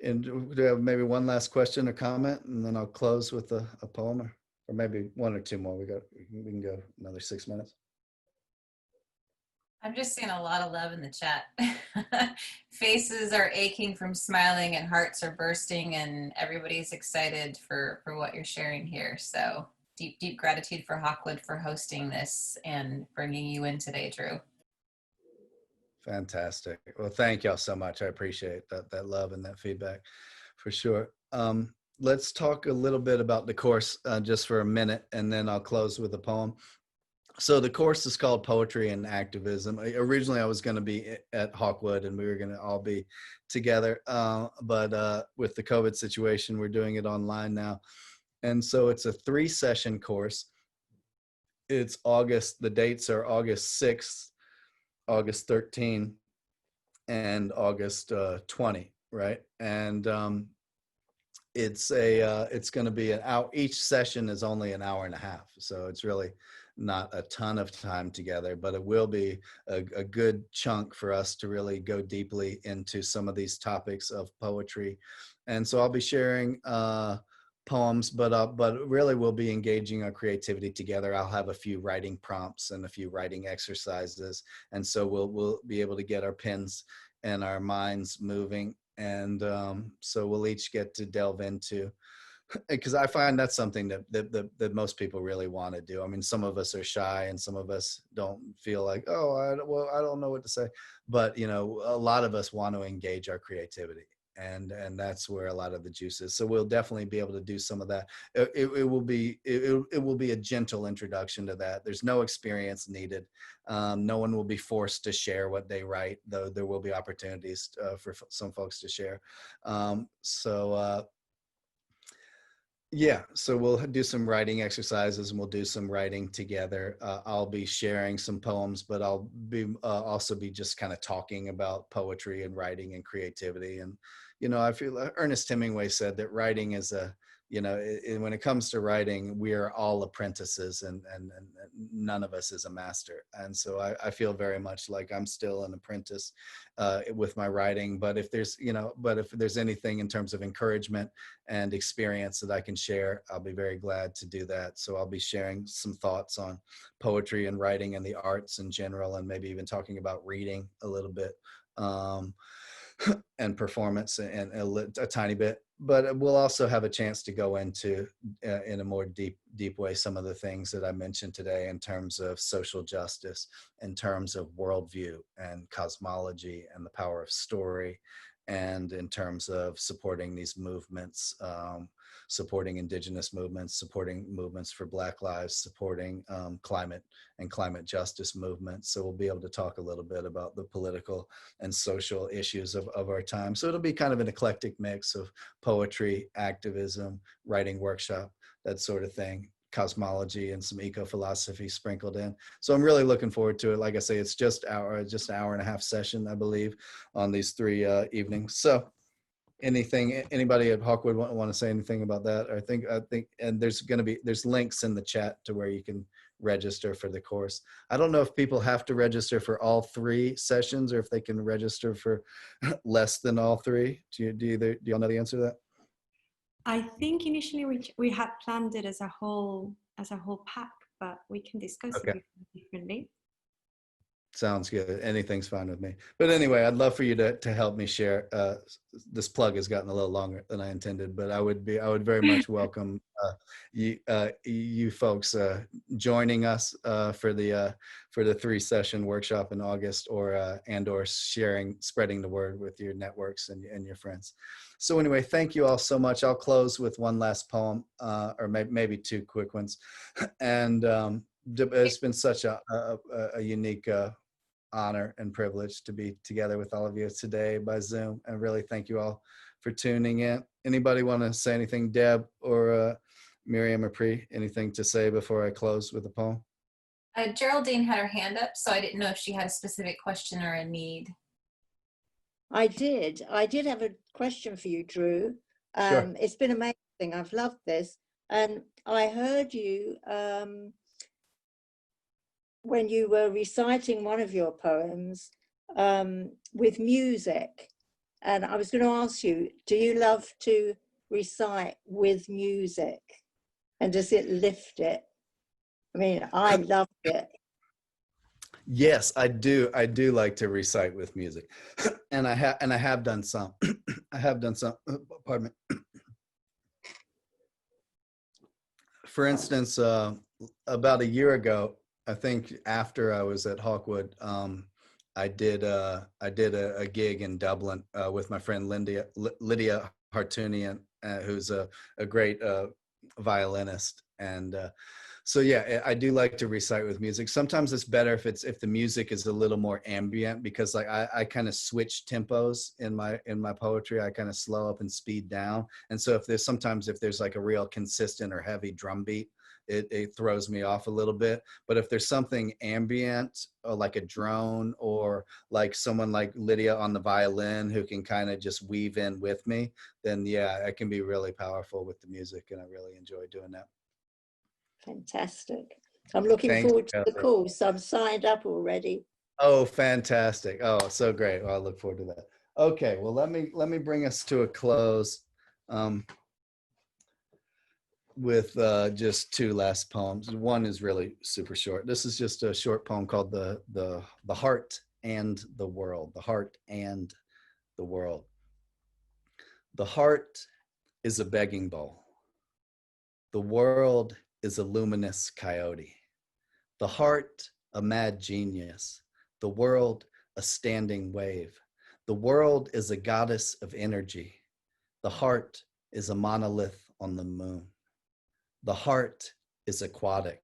And do we have maybe one last question or comment, and then I'll close with a poem, or maybe one or two more. We can go another 6 minutes. I'm just seeing a lot of love in the chat. Faces are aching from smiling and hearts are bursting, and everybody's excited for what you're sharing here. So deep, deep gratitude for Hawkwood for hosting this and bringing you in today, Drew. Fantastic. Well, thank y'all so much. I appreciate that love and that feedback for sure. Let's talk a little bit about the course just for a minute, and then I'll close with a poem. So the course is called Poetry and Activism. Originally, I was going to be at Hawkwood, and we were going to all be together. But with the COVID situation, we're doing it online now. And so it's a 3-session course. It's August, the dates are August 6th, August 13, and August 20, right? And it's going to be an hour. Each session is only an hour and a half. So it's really not a ton of time together, but it will be a good chunk for us to really go deeply into some of these topics of poetry. And so I'll be sharing poems, but really we'll be engaging our creativity together. I'll have a few writing prompts and a few writing exercises. And so we'll be able to get our pens and our minds moving. And so we'll each get to delve into, because I find that's something that most people really want to do. I mean, some of us are shy and some of us don't feel like, oh, I don't know what to say. But, you know, a lot of us want to engage our creativity. And that's where a lot of the juice is. So we'll definitely be able to do some of that. It will be a gentle introduction to that. There's no experience needed. No one will be forced to share what they write, though there will be opportunities for some folks to share. Yeah, so we'll do some writing exercises and we'll do some writing together. I'll be sharing some poems, but I'll be also be just kind of talking about poetry and writing and creativity. And, you know, I feel Ernest Hemingway said that writing is when it comes to writing, we are all apprentices and none of us is a master. And so I feel very much like I'm still an apprentice with my writing. But if there's anything in terms of encouragement and experience that I can share, I'll be very glad to do that. So I'll be sharing some thoughts on poetry and writing and the arts in general, and maybe even talking about reading a little bit. And performance and a tiny bit, but we'll also have a chance to go into in a more deep way some of the things that I mentioned today in terms of social justice, in terms of worldview and cosmology and the power of story, and in terms of supporting these movements, supporting indigenous movements, supporting movements for Black lives, supporting climate and climate justice movements. So we'll be able to talk a little bit about the political and social issues of our time. So it'll be kind of an eclectic mix of poetry, activism, writing workshop, that sort of thing, cosmology, and some eco-philosophy sprinkled in. So I'm really looking forward to it. Like I say, it's just an hour and a half session, I believe, on these 3 evenings. So anybody at Hawkwood want to say anything about that? I think, and there's links in the chat to where you can register for the course. I don't know if people have to register for all 3 sessions or if they can register for less than all 3. Do y'all know the answer to that? I think initially we had planned it as a whole pack, but we can discuss it differently. Sounds good. Anything's fine with me. But anyway, I'd love for you to help me share. This plug has gotten a little longer than I intended, but I would very much welcome you folks joining us for the 3-session workshop in August, or spreading the word with your networks and your friends. So anyway, thank you all so much. I'll close with one last poem, or maybe 2 quick ones. And it's been such a unique honor and privilege to be together with all of you today by Zoom. And really thank you all for tuning in. Anybody want to say anything, Deb or Miriam or Pri, anything to say before I close with a poem? Geraldine had her hand up, so I didn't know if she had a specific question or a need. I did have a question for you, Drew. Sure. It's been amazing. I've loved this. And I heard you when you were reciting one of your poems with music. And I was going to ask you, do you love to recite with music? And does it lift it? I mean, I loved it. Yes, I do. I do like to recite with music, and I have done some. I have done some. Pardon me. For instance, about a year ago, I think after I was at Hawkwood, I did a gig in Dublin with my friend Lydia Hartunian, who's a great violinist. And so yeah, I do like to recite with music. Sometimes it's better if the music is a little more ambient, because like I kind of switch tempos in my poetry. I kind of slow up and speed down. And so if there's like a real consistent or heavy drum beat, it throws me off a little bit. But if there's something ambient, or like a drone, or like someone like Lydia on the violin who can kind of just weave in with me, then yeah, it can be really powerful with the music, and I really enjoy doing that. Fantastic. I'm looking Thanks, forward to the Kathy. course. I'm signed up already. Oh, fantastic. Oh, so great. Well, I look forward to that. Okay, well, let me bring us to a close with just two last poems. One is really super short. This is just a short poem called the Heart and the World. The Heart and the World. The heart is a begging bowl. The world is a luminous coyote. The heart, a mad genius. The world, a standing wave. The world is a goddess of energy. The heart is a monolith on the moon. The heart is aquatic.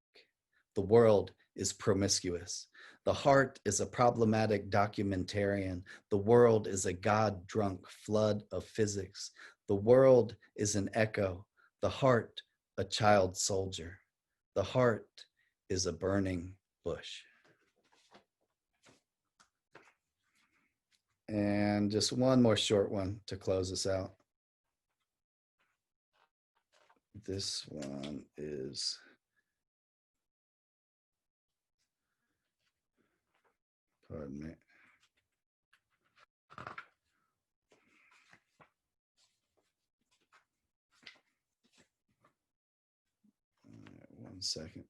The world is promiscuous. The heart is a problematic documentarian. The world is a God-drunk flood of physics. The world is an echo. The heart, a child soldier. The heart is a burning bush. And just one more short one to close us out. This one is pardon me. One second.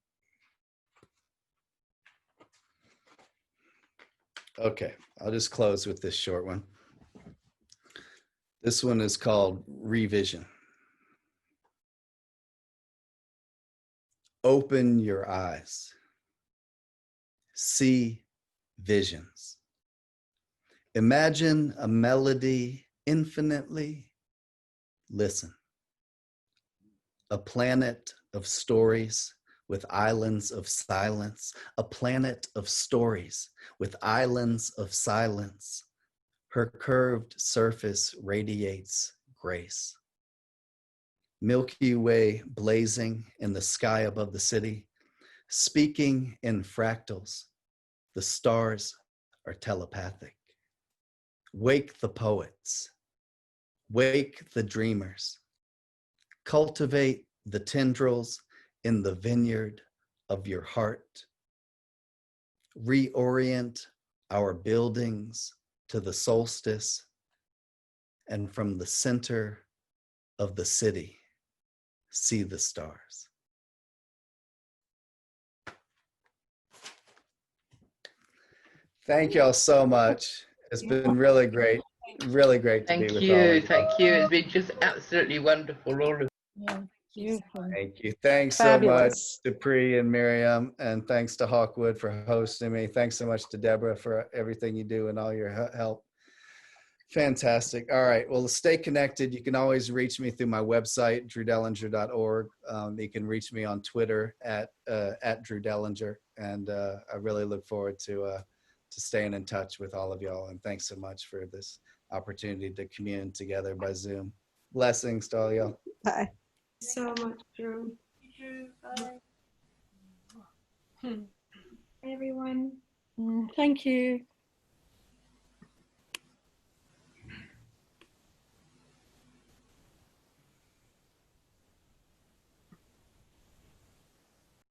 Okay, I'll just close with this short one. This one is called Revision. Open your eyes. See visions. Imagine a melody infinitely. Listen. A planet of stories with islands of silence. A planet of stories with islands of silence. Her curved surface radiates grace. Milky Way blazing in the sky above the city, speaking in fractals. The stars are telepathic. Wake the poets. Wake the dreamers. Cultivate the tendrils in the vineyard of your heart. Reorient our buildings to the solstice, and from the center of the city, see the stars. Thank y'all so much. It's been really great to be with all of you. Thank you. It's been just absolutely wonderful, all of you. Yeah, beautiful. Thank you. Thanks Fabulous. so much to Pri and Miriam, and thanks to Hawkwood for hosting me. Thanks so much to Deborah for everything you do and all your help. Fantastic. All right. Well, stay connected. You can always reach me through my website, drewdellinger.org. You can reach me on Twitter at Drew Dellinger. And I really look forward to staying in touch with all of y'all. And thanks so much for this opportunity to commune together by Zoom. Blessings to all y'all. Bye. So much, Drew. Bye. Everyone. Thank you.